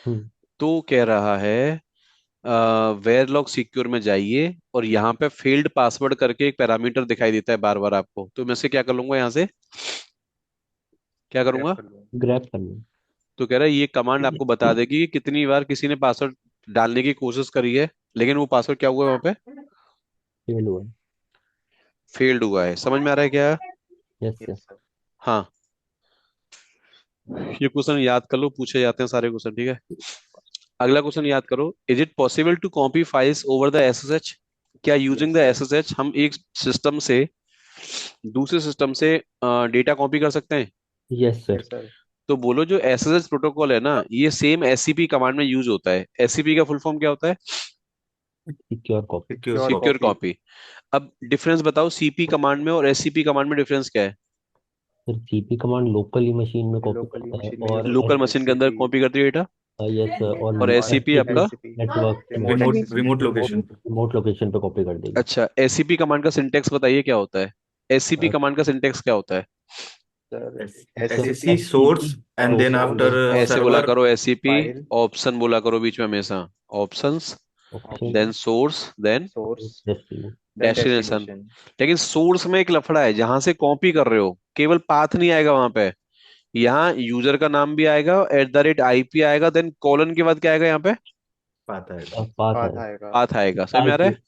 हम्म। तो कह रहा है वेरलॉग सिक्योर में जाइए और यहाँ पे फेल्ड पासवर्ड करके एक पैरामीटर दिखाई देता है बार बार आपको, तो मैं से क्या कर लूंगा यहाँ से, क्या ग्रैब करूंगा? कर लो। ग्रैप कर लो। तो कह रहा है ये कमांड आपको बता देगी कि कितनी बार किसी ने पासवर्ड डालने की कोशिश करी है, लेकिन वो पासवर्ड क्या हुआ है वहां पे, फेल हुआ। फेल्ड हुआ है। समझ में आ रहा है क्या? Yes sir. Yes sir. हाँ, ये क्वेश्चन याद कर लो, पूछे जाते हैं सारे क्वेश्चन, ठीक है। अगला क्वेश्चन याद करो, is it possible to copy files over the SSH? क्या using yes the sir. SSH हम एक सिस्टम से दूसरे सिस्टम से डेटा कॉपी कर सकते हैं? Yes sir. Yes sir. तो बोलो जो एसएसएच प्रोटोकॉल है ना, ये सेम एससीपी कमांड में यूज होता है। एससीपी का फुल फॉर्म क्या होता है? Secure copy. Secure Secure secure copy। Copy. अब डिफरेंस बताओ, सीपी कमांड में और एससीपी कमांड में डिफरेंस क्या है? फिर सीपी कमांड लोकली मशीन में कॉपी लोकली करता है, मशीन में यूज और होता लोकल है, मशीन के अंदर एससीपी। कॉपी करती है डेटा। यस, और और एससीपी एससीपी आपका? SCP network remote remote access. Remote remote location. Remote location पे कॉपी कर देगी। अच्छा, एससीपी कमांड का सिंटेक्स बताइए क्या होता है? एससीपी कमांड का सिंटेक्स क्या होता है? Sir sir SCP SCC source and then source after ऐसे बोला सर्वर। करो, एससीपी फाइल ऑप्शन बोला करो बीच में हमेशा, options, option then option source, then source destiny. Then destination. Destination. लेकिन सोर्स में एक लफड़ा है, जहां से कॉपी कर रहे हो केवल पाथ नहीं आएगा वहां पे, यहाँ यूजर का नाम भी आएगा, @IP आएगा, देन कॉलन के बाद क्या आएगा यहाँ पे? पाता है। पाथ है। पाथ आएगा। पाथ आएगा, समझ में आ रहा आईपी।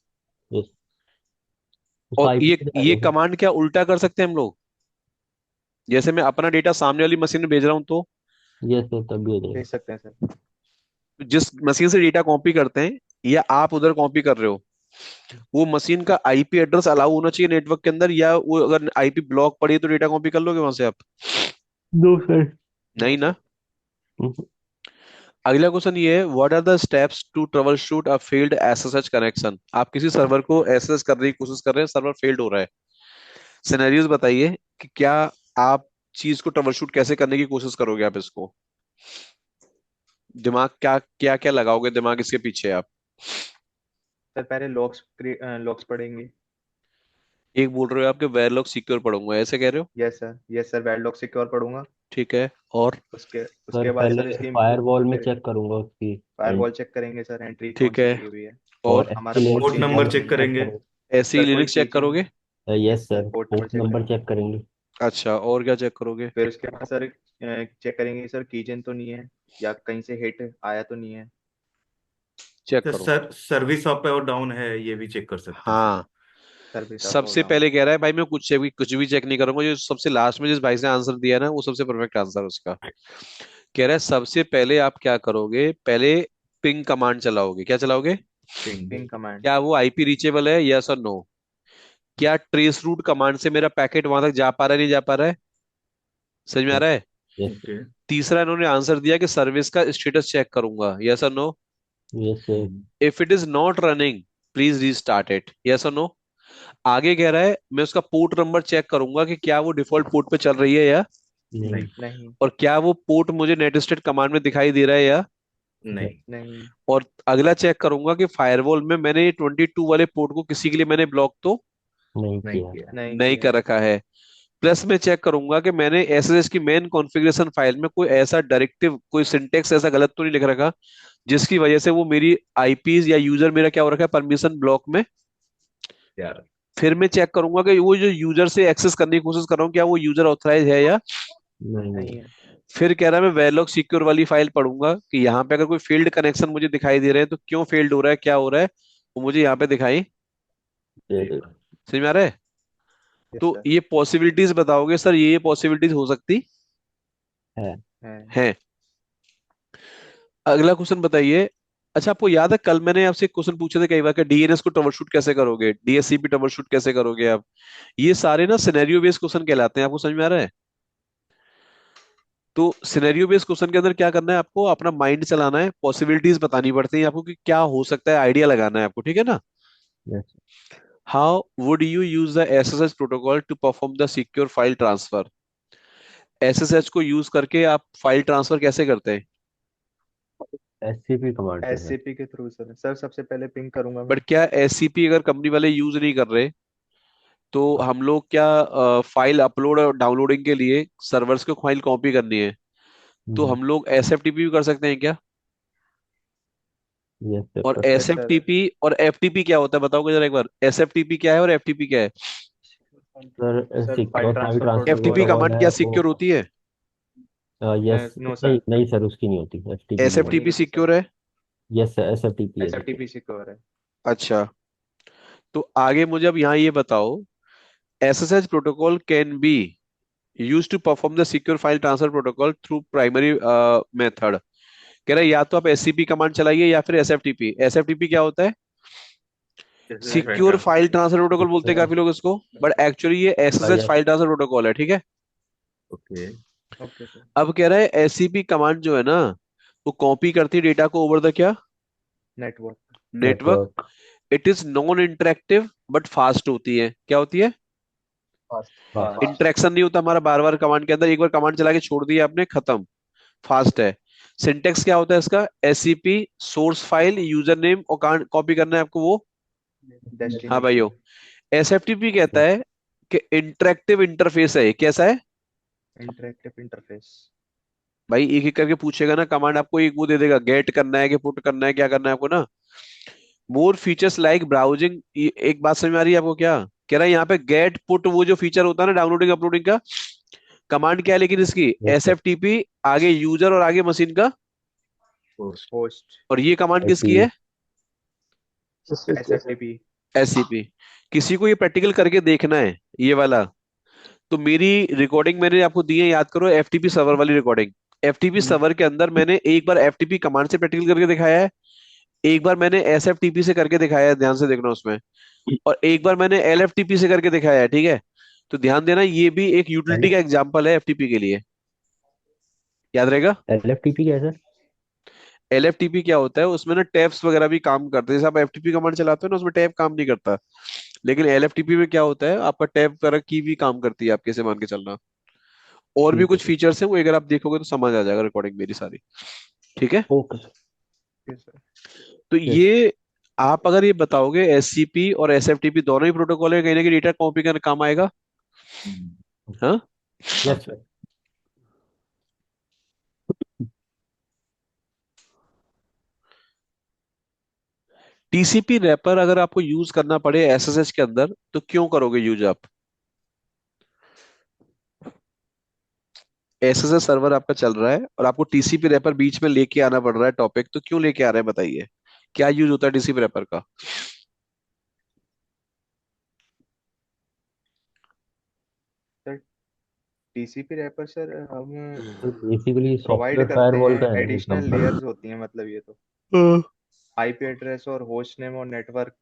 है? यस, उसका और आईपी ये किधर ये आएगा सर? कमांड क्या उल्टा कर सकते हैं हम लोग? जैसे मैं अपना डेटा सामने वाली मशीन में भेज रहा हूँ, तो यस सर, तब भी हो जाएगा। देख सकते हैं सर। जिस मशीन से डेटा कॉपी करते हैं या आप उधर कॉपी कर रहे हो, वो मशीन का आईपी एड्रेस अलाउ होना चाहिए नेटवर्क के अंदर, या वो अगर आईपी ब्लॉक पड़ी है तो डेटा कॉपी कर लोगे वहां से आप? No sir. नहीं नो ना। सर। अगला क्वेश्चन ये है, what are the steps to troubleshoot a failed SSH connection? आप किसी सर्वर को एसएसएच करने की कोशिश कर रहे हैं, सर्वर फेल्ड हो रहा है, सिनेरियोज बताइए कि क्या आप चीज को ट्रबल शूट कैसे करने की कोशिश करोगे आप इसको? दिमाग क्या क्या क्या लगाओगे दिमाग इसके पीछे आप? सर पहले लॉक्स पढ़ेंगे। एक बोल रहे हो आपके वेरलॉग सिक्योर पढ़ूंगा, ऐसे कह रहे हो? यस सर वेरलॉग सिक्योर पढ़ूंगा। ठीक है, और? उसके सर उसके बाद सर पहले इसकी फायरवॉल में फिर चेक करूंगा उसकी। एंड फायरवॉल चेक करेंगे सर, एंट्री कौन ठीक सी है, लगी हुई है। और? और हमारा SC port port Linux change तो नंबर नहीं चेक है। करेंगे। ऐसे ही सर कोई लिरिक्स चेक पेजिंग। करोगे? Yes sir sir, port number port check number करेंगे। चेक करेंगे। अच्छा, और क्या चेक करोगे? फिर उसके बाद सर चेक करेंगे सर कीजन तो नहीं है, या कहीं से हिट आया तो नहीं है। चेक तो करो। सर्विस अप और डाउन है, ये भी चेक कर सकते हैं सर। हाँ, सर्विस अप और सबसे डाउन। पहले कह रहा है भाई मैं कुछ भी चेक नहीं करूंगा, जो सबसे लास्ट में जिस भाई ने आंसर दिया ना वो सबसे परफेक्ट आंसर उसका। कह रहा है सबसे पहले आप क्या करोगे, पहले पिंग कमांड चलाओगे। क्या चलाओगे? पिंग। Ping command. क्या वो आईपी रीचेबल है, यस और नो? क्या ट्रेस रूट कमांड से मेरा पैकेट वहां तक जा पा रहा है, नहीं जा पा रहा है? समझ में आ रहा है? यस। ओके। तीसरा इन्होंने आंसर दिया कि सर्विस का स्टेटस चेक करूंगा, यस और no? Yes sir. If it is not running please restart it, yes और नो? आगे कह रहा है मैं उसका पोर्ट नंबर चेक करूंगा कि क्या वो डिफॉल्ट पोर्ट पे चल रही है या, नहीं। नहीं। नहीं। और क्या वो पोर्ट मुझे नेटस्टेड कमांड में दिखाई दे रहा है या? नहीं। नहीं। और अगला चेक करूंगा कि फायरवॉल में मैंने 22 वाले पोर्ट को किसी के लिए मैंने ब्लॉक तो नहीं नहीं किया। किया। नहीं नहीं किया। कर रखा है। प्लस में चेक करूंगा कि मैंने एसएसएच की मेन कॉन्फ़िगरेशन फाइल में कोई ऐसा डायरेक्टिव, कोई सिंटेक्स ऐसा गलत तो नहीं लिख रखा जिसकी वजह से वो मेरी आईपीज या यूजर मेरा क्या हो रखा है परमिशन ब्लॉक में। यार। फिर मैं चेक करूंगा कि वो जो यूजर से एक्सेस करने की कोशिश कर रहा हूँ क्या वो यूजर ऑथराइज है या। नहीं नहीं। नहीं है। फिर कह रहा है मैं वेरलॉग सिक्योर वाली फाइल पढ़ूंगा कि यहाँ पे अगर कोई फील्ड कनेक्शन मुझे दिखाई दे रहे हैं तो क्यों फेल्ड हो रहा है, क्या हो रहा है, वो मुझे यहाँ पे दिखाई। दे दे। समझ में आ रहा है? यस तो सर। ये पॉसिबिलिटीज बताओगे सर, ये पॉसिबिलिटीज हो सकती है। है। हैं। अगला क्वेश्चन बताइए। अच्छा, आपको याद है कल मैंने आपसे एक क्वेश्चन पूछे थे कई बार कि डीएनएस को ट्रबल शूट कैसे करोगे, डीएससीपी ट्रबल शूट कैसे करोगे आप? ये सारे ना सिनेरियो बेस्ड क्वेश्चन कहलाते हैं, आपको समझ में आ रहा है? तो सिनेरियो बेस्ड क्वेश्चन के अंदर क्या करना है, आपको अपना माइंड चलाना है, पॉसिबिलिटीज बतानी पड़ती है आपको कि क्या हो सकता है, आइडिया लगाना है आपको, ठीक है ना? Yes. How would you use the SSH protocol to perform the secure file transfer? SSH को यूज करके आप फाइल ट्रांसफर कैसे करते हैं? एससीपी कमांड से सर। एससीपी के थ्रू सर। सर सबसे पहले पिंग करूंगा मैं। बट क्या एससीपी अगर कंपनी वाले यूज नहीं कर रहे तो हम लोग क्या फाइल अपलोड और डाउनलोडिंग के लिए सर्वर्स को फाइल कॉपी करनी है तो हम लोग एसएफटीपी भी कर सकते हैं क्या? यस सर, और कर यस सकते। सर। एसएफटीपी और एफटीपी क्या होता है बताओगे जरा एक बार, एसएफटीपी क्या है और एफटीपी क्या है? Sir sir file secure file transfer transfer FTP protocol. Protocol command है क्या वो। सिक्योर होती है? यस। नो नहीं सर। नहीं सर, उसकी नहीं होती, एसटीपी की उसकी नहीं। नहीं एसएफटीपी होती सर। सिक्योर है? यस सर, एसएफटीपी है सिक्योर। एसएफटीपी सिक्योर है। अच्छा, तो आगे मुझे अब यहाँ ये बताओ, SSH protocol can be use to perform the secure file transfer protocol through primary method. कह रहा है या तो आप एससीपी कमांड चलाइए या फिर एसएफटीपी। एसएफटीपी क्या होता है? जैसे file secure file transfer. Transfer protocol बोलते हैं काफी लोग इसको, बट एक्चुअली ये SSH yes. File transfer protocol है, ठीक है? ओके। Okay sir. अब कह रहा है एससीपी कमांड जो है ना वो कॉपी करती है डेटा को ओवर द क्या, network. Network. Network. It is non interactive but fast होती है। क्या होती है? फास्ट। फास्ट। फास्ट। इंटरेक्शन नहीं होता हमारा बार बार कमांड के अंदर, एक बार कमांड चला के छोड़ दिया आपने, खत्म। फास्ट है। सिंटेक्स क्या होता है इसका? SCP, source file, user name, और कॉपी करना है आपको वो। हाँ भाइयों, डेस्टिनेशन। एसएफटीपी कहता है कि इंटरेक्टिव इंटरफेस है ये। कैसा है इंटरेक्टिव इंटरफेस। भाई? एक एक करके पूछेगा ना कमांड, आपको एक वो दे देगा, गेट करना है कि पुट करना है, क्या करना है आपको ना। More features like browsing. एक बात समझ में आ रही है आपको? क्या कह रहा है यहाँ पे? गेट पुट, वो जो फीचर होता है ना डाउनलोडिंग अपलोडिंग का, कमांड क्या है लेकिन इसकी? Yes S sir. F T P, आगे यूजर और आगे मशीन का। पोस्ट। होस्ट। और ये कमांड किसकी आईपी। है? एसएफटीपी। एससीपी। किसी को ये प्रैक्टिकल करके देखना है ये वाला, तो मेरी रिकॉर्डिंग मैंने आपको दी है, याद करो, एफटीपी सर्वर वाली रिकॉर्डिंग। एफटीपी सर्वर के अंदर मैंने एक बार एफटीपी कमांड से प्रैक्टिकल करके दिखाया है, एक बार मैंने एसएफटीपी से करके दिखाया है, ध्यान से देखना उसमें, और एक बार मैंने एलएफटीपी से करके दिखाया है, ठीक है? तो ध्यान देना, ये भी एक यूटिलिटी का एग्जांपल है एफटीपी के लिए। याद रहेगा? एलएफटीपी क्या है सर? एलएफटीपी क्या होता है, उसमें ना टैब्स वगैरह भी काम करते हैं। जैसे आप एफटीपी कमांड चलाते हो ना, उसमें टैब काम नहीं करता, लेकिन एलएफटीपी में क्या होता है, आपका टैब वगैरह की भी काम करती है आपके, से मान के चलना। और भी ठीक है कुछ सर। फीचर्स हैं, वो अगर आप देखोगे तो समझ आ जाएगा रिकॉर्डिंग मेरी सारी। ठीक है? Okay sir. तो यस। ये, आप अगर ये बताओगे एससीपी और एसएफटीपी दोनों ही प्रोटोकॉल है, कहीं ना कहीं डेटा कॉपी करने काम आएगा। हाँ। Yes sir. टीसीपी रैपर अगर आपको यूज करना पड़े एसएसएच के अंदर, तो क्यों करोगे यूज आप? एसएसएच सर्वर आपका चल रहा है और आपको टीसीपी रैपर बीच में लेके आना पड़ रहा है टॉपिक, तो क्यों लेके आ रहे हैं बताइए? क्या यूज होता है टीसीपी रैपर का? सर टीसीपी रैपर सर हम तो बेसिकली प्रोवाइड सॉफ्टवेयर करते फायरवॉल हैं, का है एडिशनल एग्जांपल। लेयर्स होती हैं मतलब ये तो, हम्म। आईपी एड्रेस और होस्ट नेम और नेटवर्क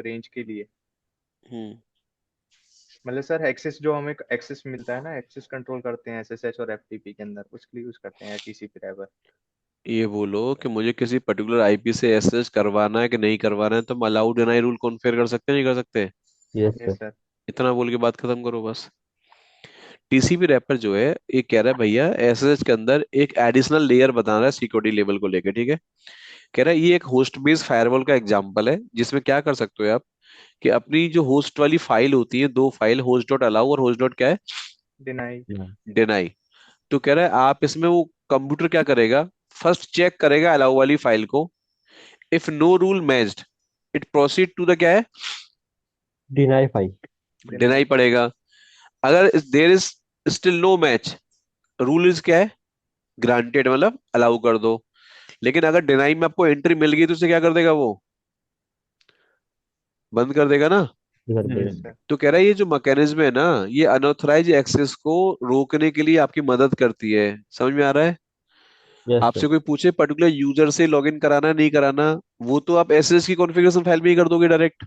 रेंज के लिए। मतलब सर एक्सेस, जो हमें एक्सेस मिलता है ना, एक्सेस कंट्रोल करते हैं एसएसएच और एफटीपी के अंदर, उसके लिए यूज करते हैं टीसीपी रैपर। ये बोलो कि मुझे किसी पर्टिकुलर आईपी से एसएसएच करवाना है कि नहीं करवाना है, तो हम अलाउ डिनाई रूल कॉन्फ़िगर कर सकते हैं, नहीं कर सकते? Yes yes sir. सर। इतना बोल के बात खत्म करो बस। टीसीपी रैपर जो है, ये कह रहा है भैया एसएसएच के अंदर एक एडिशनल लेयर बता रहा है सिक्योरिटी लेवल को लेकर, ठीक है? कह रहा है ये एक होस्ट बेस्ड फायरवॉल का एग्जांपल है, जिसमें क्या कर सकते हो आप, कि अपनी जो होस्ट वाली फाइल होती है, दो फाइल, होस्ट डॉट अलाउ और होस्ट डॉट क्या है, डिनाई। डिनाई। तो कह रहा है आप इसमें, वो कंप्यूटर क्या करेगा, फर्स्ट चेक करेगा अलाउ वाली फाइल को। If no rule matched, it proceed to the क्या है, डिनाई फाइल। Deny deny. पड़ेगा। अगर there is still no match, rule is क्या है, ग्रांटेड, मतलब अलाउ कर दो। लेकिन अगर डिनाई में आपको एंट्री मिल गई, तो उसे क्या कर देगा वो, बंद कर देगा ना। कर यस देगा। सर। तो कह रहा है ये जो मैकेनिज्म है ना, ये अनऑथराइज एक्सेस को रोकने के लिए आपकी मदद करती है। समझ में आ रहा है? Yes sir. आपसे कोई पूछे पर्टिकुलर यूजर से लॉगिन कराना नहीं कराना, वो तो आप एसएसएच की कॉन्फ़िगरेशन फाइल में ही कर दोगे डायरेक्ट।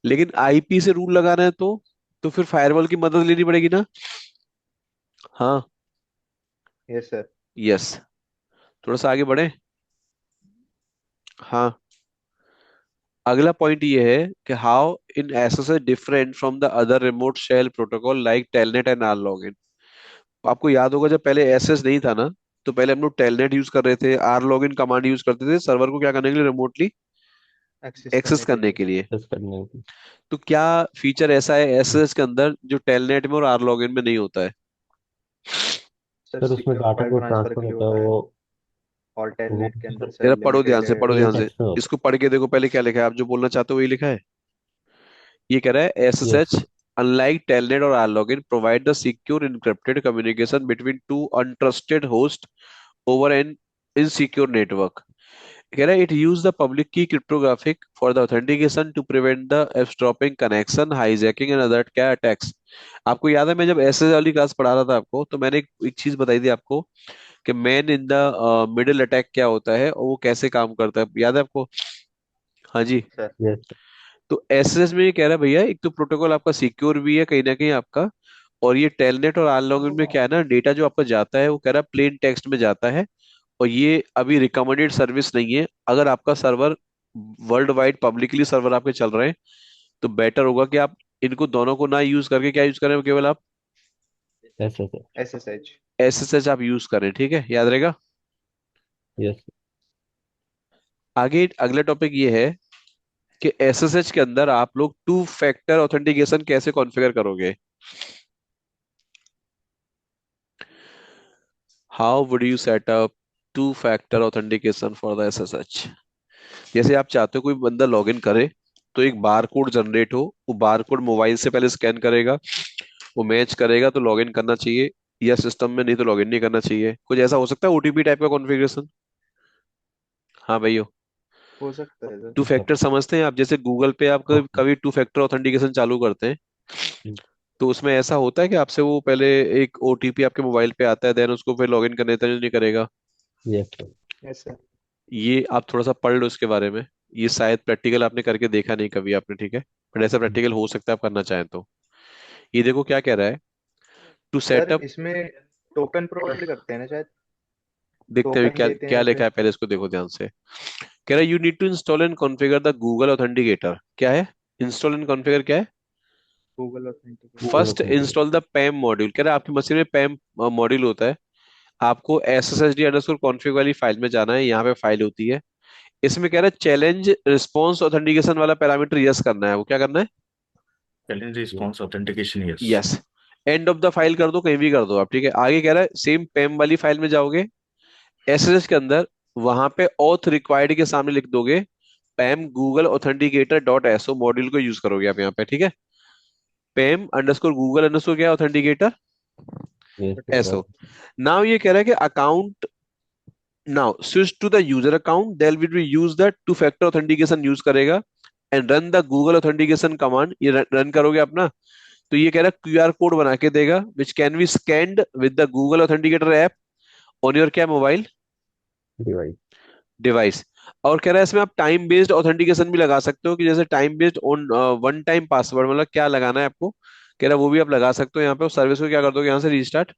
लेकिन आईपी से रूल लगाना है तो फिर फायरवॉल की मदद लेनी पड़ेगी ना। हाँ। Yes sir. यस। थोड़ा सा आगे बढ़े। हाँ। अगला पॉइंट ये है कि how in SSH different from the other remote shell protocol like telnet and rlogin. आपको याद होगा जब पहले एसएस नहीं था ना, तो पहले हम लोग टेलनेट यूज कर रहे थे, आर लॉगिन कमांड यूज करते थे सर्वर को क्या करने के लिए, रिमोटली एक्सेस एक्सेस करने के करने लिए। के लिए। एक्सेस करने की। तो क्या फीचर ऐसा है एसएस के अंदर जो टेलनेट में और आर लॉगिन में नहीं होता है? सर सर उसमें सिक्योर डाटा फाइल जो ट्रांसफर ट्रांसफर के लिए होता है होता है, वो और वो टेलनेट के अंदर सर जरा पढ़ो ध्यान लिमिटेड। से, पढ़ो प्लेन ध्यान से। टेक्स्ट में होता इसको पढ़ के देखो पहले क्या लिखा है, आप जो बोलना चाहते हो वही लिखा है। ये कह रहा है है। Yes SSH sir. Unlike telnet और R login provide the secure encrypted communication between two untrusted host over an insecure network. कह रहा है it use the public key cryptographic for the authentication to prevent the eavesdropping connection, hijacking and other क्या अटैक्स। आपको याद है मैं जब एसएस वाली क्लास पढ़ा रहा था आपको, तो मैंने एक चीज बताई थी आपको, कि man in the middle attack क्या होता है और वो कैसे काम करता है, याद है आपको? हाँ जी। सर। Yes sir. तो एसएस में ये कह रहा है भैया, एक तो प्रोटोकॉल आपका सिक्योर भी है कहीं ना कहीं आपका, और ये टेलनेट और आरलॉगिन में क्या है ना, डेटा जो आपका जाता है वो कह रहा है प्लेन टेक्स्ट में जाता है। और ये अभी रिकमेंडेड सर्विस नहीं है, अगर आपका server world wide publicly server आपके चल रहे हैं, तो बेटर होगा कि आप इनको दोनों को ना यूज करके क्या यूज करें, केवल आप यस यस SSH। एसएसएच आप यूज करें, ठीक है, याद रहेगा। यस। आगे अगला टॉपिक ये है कि एसएसएच के अंदर आप लोग टू फैक्टर ऑथेंटिकेशन कैसे कॉन्फ़िगर करोगे। How would you set up to factor authentication for the SSH. जैसे आप चाहते हो कोई बंदा लॉगिन करे, तो एक बार कोड जनरेट हो, वो बार कोड मोबाइल से पहले स्कैन करेगा, वो मैच करेगा तो लॉगिन करना चाहिए, या सिस्टम में नहीं तो लॉगिन नहीं करना चाहिए। कुछ ऐसा हो सकता है ओटीपी टाइप का कॉन्फ़िगरेशन। हाँ भाई, हो सकता है सर। टू फैक्टर समझते हैं आप, जैसे गूगल पे आप कभी हाँ। कभी टू फैक्टर ऑथेंटिकेशन चालू करते हैं, तो उसमें ऐसा होता है कि आपसे वो पहले एक ओटीपी आपके मोबाइल पे आता है, देन उसको फिर लॉगिन करने देता है, नहीं करेगा। Yes sir. Yes sir. ये आप थोड़ा सा पढ़ लो इसके बारे में, ये शायद प्रैक्टिकल आपने करके देखा नहीं कभी आपने, ठीक है, बट ऐसा प्रैक्टिकल हो सकता है आप करना चाहें तो। ये देखो क्या कह रहा है, टू सर सेटअप। इसमें टोकन प्रोवाइड करते हैं ना शायद, देखते हैं टोकन क्या देते हैं क्या या लिखा फिर। है, पहले इसको देखो ध्यान से। कह रहा है you need to install and configure the Google authenticator. क्या है इंस्टॉल एंड कॉन्फ़िगर, क्या है। Google authenticator. Google first authenticate. Install the PAM module. कह रहा है आपकी मशीन में पैम मॉड्यूल होता है, आपको S S H D underscore config वाली फाइल में जाना है, यहाँ पे फाइल होती है। इसमें कह रहा है चैलेंज रिस्पॉन्स ऑथेंटिकेशन वाला पैरामीटर यस करना है, वो क्या करना है, challenge response authentication, yes. Yes. End of the file कर दो, कहीं भी कर दो आप, ठीक है। आगे कह रहा है सेम पैम वाली फाइल में जाओगे, एसएसएच के अंदर, वहां पे ऑथ रिक्वायर्ड के सामने लिख दोगे PAM Google authenticator dot SO module को यूज करोगे आप यहाँ पे, ठीक है। पैम अंडरस्कोर गूगल अंडरस्कोर क्या authenticator yes SO. Sir. Now ये कह रहा है कि account, now switch to the user account, there will be use the two factor authentication use करेगा, and run the Google authentication command. ये रन करोगे अपना, तो ये कह रहा है क्यूआर कोड बना के देगा which can be scanned with the Google authenticator app on your क्या मोबाइल डिवाइस। डिवाइस। और कह रहा है इसमें आप टाइम बेस्ड ऑथेंटिकेशन भी लगा सकते हो, कि जैसे time based on one time password, मतलब क्या लगाना है आपको, कह रहा है वो भी आप लगा सकते हो यहाँ पे। सर्विस को क्या कर दोगे यहाँ से रिस्टार्ट,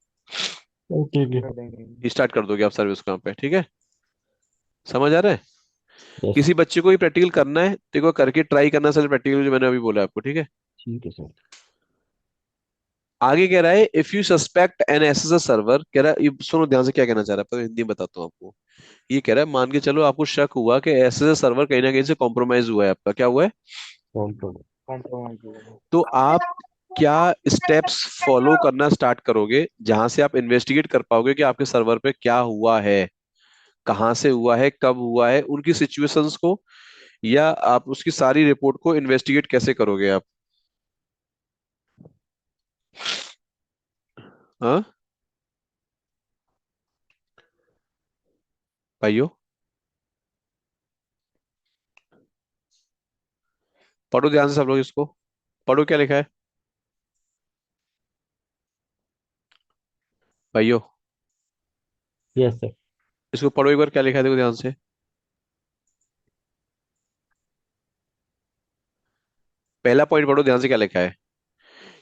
ओके ओके। कर देंगे। रिस्टार्ट कर दोगे आप सर्विस को यहाँ पे, ठीक है। समझ आ रहा है। यस। किसी बच्चे को ये प्रैक्टिकल करना है तो एक बार करके ट्राई करना सर, प्रैक्टिकल जो मैंने अभी बोला आपको, ठीक है। ठीक है सर। आगे कह रहा है if you suspect an SSL server, कह रहा है ये सुनो ध्यान से क्या कहना चाह रहा है, पर हिंदी में बताता हूँ आपको। ये कह रहा है मान के चलो आपको शक हुआ कि एसएसएल सर्वर कहीं ना कहीं से कॉम्प्रोमाइज हुआ है, आपका क्या हुआ है, कॉम्प्रोमाइज। कॉम्प्रोमाइज होगा। तो आप क्या स्टेप्स फॉलो करना स्टार्ट करोगे जहां से आप इन्वेस्टिगेट कर पाओगे कि आपके सर्वर पे क्या हुआ है, कहाँ से हुआ है, कब हुआ है, उनकी सिचुएशंस को, या आप उसकी सारी रिपोर्ट को इन्वेस्टिगेट कैसे करोगे आप। हाँ भाइयों, पढ़ो ध्यान से सब लोग इसको, पढ़ो क्या लिखा है भाइयों, यस सर। इसको पढ़ो एक बार, क्या लिखा है देखो ध्यान से। पहला पॉइंट पढ़ो ध्यान से, क्या लिखा है।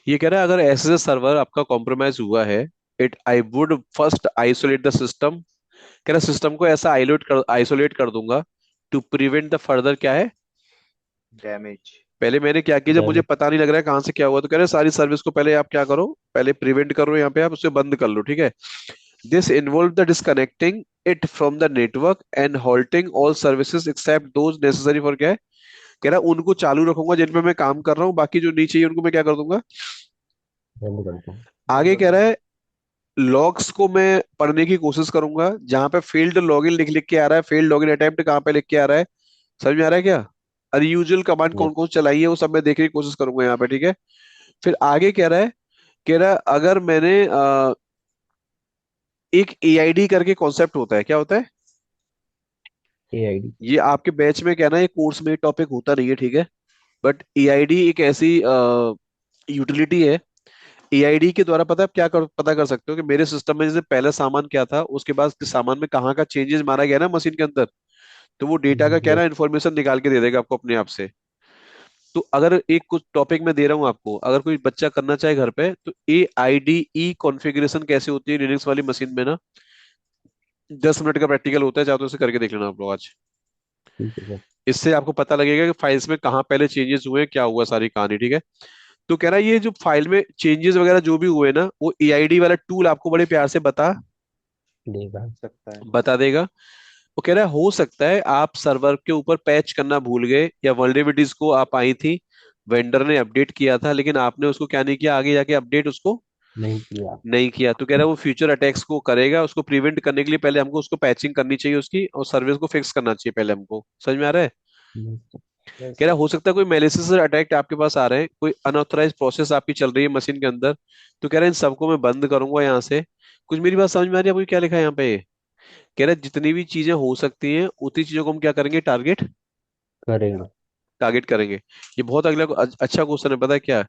ये कह रहा है अगर एसएसएल सर्वर आपका कॉम्प्रोमाइज हुआ है, it I would first isolate the system. कह रहा सिस्टम को ऐसा आइसोलेट कर दूंगा टू प्रिवेंट द फर्दर क्या है। डैमेज। पहले मैंने क्या किया, जब मुझे डैमेज। पता नहीं लग रहा है कहाँ से क्या हुआ, तो कह रहे सारी सर्विस को पहले आप क्या करो, पहले प्रिवेंट करो, यहाँ पे आप उसे बंद कर लो, ठीक है। This involve the disconnecting it from the network and halting all services except those necessary for क्या है। कह रहा उनको चालू रखूंगा जिन पे मैं काम कर रहा हूँ, बाकी जो नहीं चाहिए उनको मैं क्या कर दूंगा। बंद करता हूँ। बंद आगे कर कह रहा दूंगा। है लॉग्स को मैं पढ़ने की कोशिश करूंगा, जहां पे फील्ड लॉगिन लिख लिख के आ रहा है, फील्ड लॉगिन अटेम्प्ट कहाँ पे लिख के आ रहा है, समझ में आ रहा है क्या। अनयूजुअल कमांड कौन यस। कौन चलाई है वो सब मैं देखने की कोशिश करूंगा यहाँ पे, ठीक है। फिर आगे कह रहा है अगर मैंने एक एआईडी करके कॉन्सेप्ट होता है, क्या होता है, एआईडी। ये आपके बैच में क्या ना, ये कोर्स में टॉपिक होता नहीं है, ठीक है। बट एआईडी एक ऐसी यूटिलिटी है, एआईडी के द्वारा पता कर सकते हो कि मेरे सिस्टम में जैसे पहले सामान क्या था, उसके बाद इस सामान में कहाँ का चेंजेस मारा गया ना मशीन के अंदर, तो वो डेटा का क्या ना यस। इन्फॉर्मेशन निकाल के दे देगा आपको अपने आप से। तो अगर एक कुछ टॉपिक मैं दे रहा हूँ आपको, अगर कोई बच्चा करना चाहे घर पे, तो ए आई डी ई कॉन्फ़िगरेशन कैसे होती है लिनक्स वाली मशीन में ना, 10 मिनट का प्रैक्टिकल होता है, चाहे तो उसे करके देख लेना आप लोग आज। ठीक है सर। इससे आपको पता लगेगा कि फाइल्स में कहाँ पहले चेंजेस हुए, क्या हुआ, सारी कहानी, ठीक है। तो कह रहा है ये जो फाइल में चेंजेस वगैरह जो भी हुए ना, वो EID वाला टूल आपको बड़े प्यार से देगा। सकता है। बता देगा। वो कह रहा है हो सकता है आप सर्वर के ऊपर पैच करना भूल गए, या वल्नरेबिलिटीज को आप आई थी, वेंडर ने अपडेट किया था, लेकिन आपने उसको क्या नहीं किया, आगे जाके अपडेट उसको नहीं किया। नहीं किया। तो कह रहा है वो फ्यूचर अटैक्स को करेगा, उसको प्रिवेंट करने के लिए पहले हमको उसको पैचिंग करनी चाहिए उसकी, और सर्विस को फिक्स करना चाहिए पहले हमको। समझ में आ रहा है? नहीं। यस कह रहा सर। है हो सकता है कोई मेलिशियस अटैक आपके पास आ रहे हैं, कोई अनऑथराइज प्रोसेस आपकी चल रही है मशीन के अंदर। तो कह रहा है इन सबको मैं बंद करूंगा यहाँ से। कुछ मेरी बात समझ में आ रही है आपको, क्या लिखा है यहाँ पे? कह रहा है जितनी भी चीजें हो सकती हैं उतनी चीजों को हम क्या करेंगे, टारगेट करेगा। टारगेट करेंगे। ये बहुत अगला अच्छा क्वेश्चन है, पता है क्या?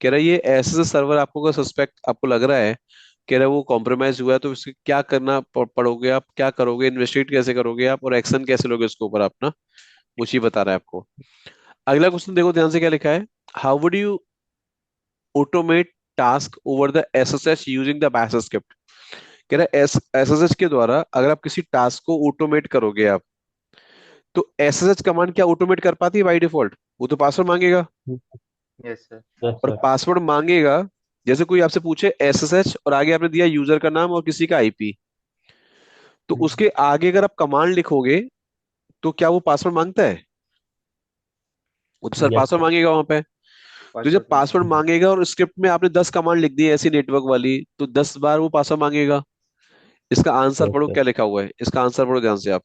कह रहा है ये ऐसे सर्वर आपको का सस्पेक्ट आपको लग रहा है, कह रहा है वो कॉम्प्रोमाइज हुआ है, तो इसके क्या करना पड़ोगे, आप क्या करोगे, इन्वेस्टिगेट कैसे करोगे आप, और एक्शन कैसे लोगे उसके ऊपर आप ना, वो चीज बता रहा है आपको। अगला क्वेश्चन देखो ध्यान से, क्या लिखा है? How would you automate task over the SSH using the bash script? कह रहा है SSH के द्वारा अगर आप किसी टास्क को ऑटोमेट करोगे आप, तो SSH कमांड क्या ऑटोमेट कर पाती है बाय डिफॉल्ट? वो तो पासवर्ड मांगेगा, यस सर। यस और सर। पासवर्ड मांगेगा। जैसे कोई आपसे पूछे SSH और आगे आपने दिया यूजर का नाम और किसी का IP, तो उसके आगे अगर आप कमांड लिखोगे तो क्या वो पासवर्ड मांगता है? वो तो सर यस पासवर्ड सर। मांगेगा वहां पे। तो जब पासवर्ड पासवर्ड मांगेगा। मांगेगा और स्क्रिप्ट में आपने 10 कमांड लिख दी है ऐसी नेटवर्क वाली, तो 10 बार वो पासवर्ड मांगेगा। इसका आंसर यस पढ़ो सर। क्या लिखा हुआ है, इसका आंसर पढ़ो ध्यान से आप।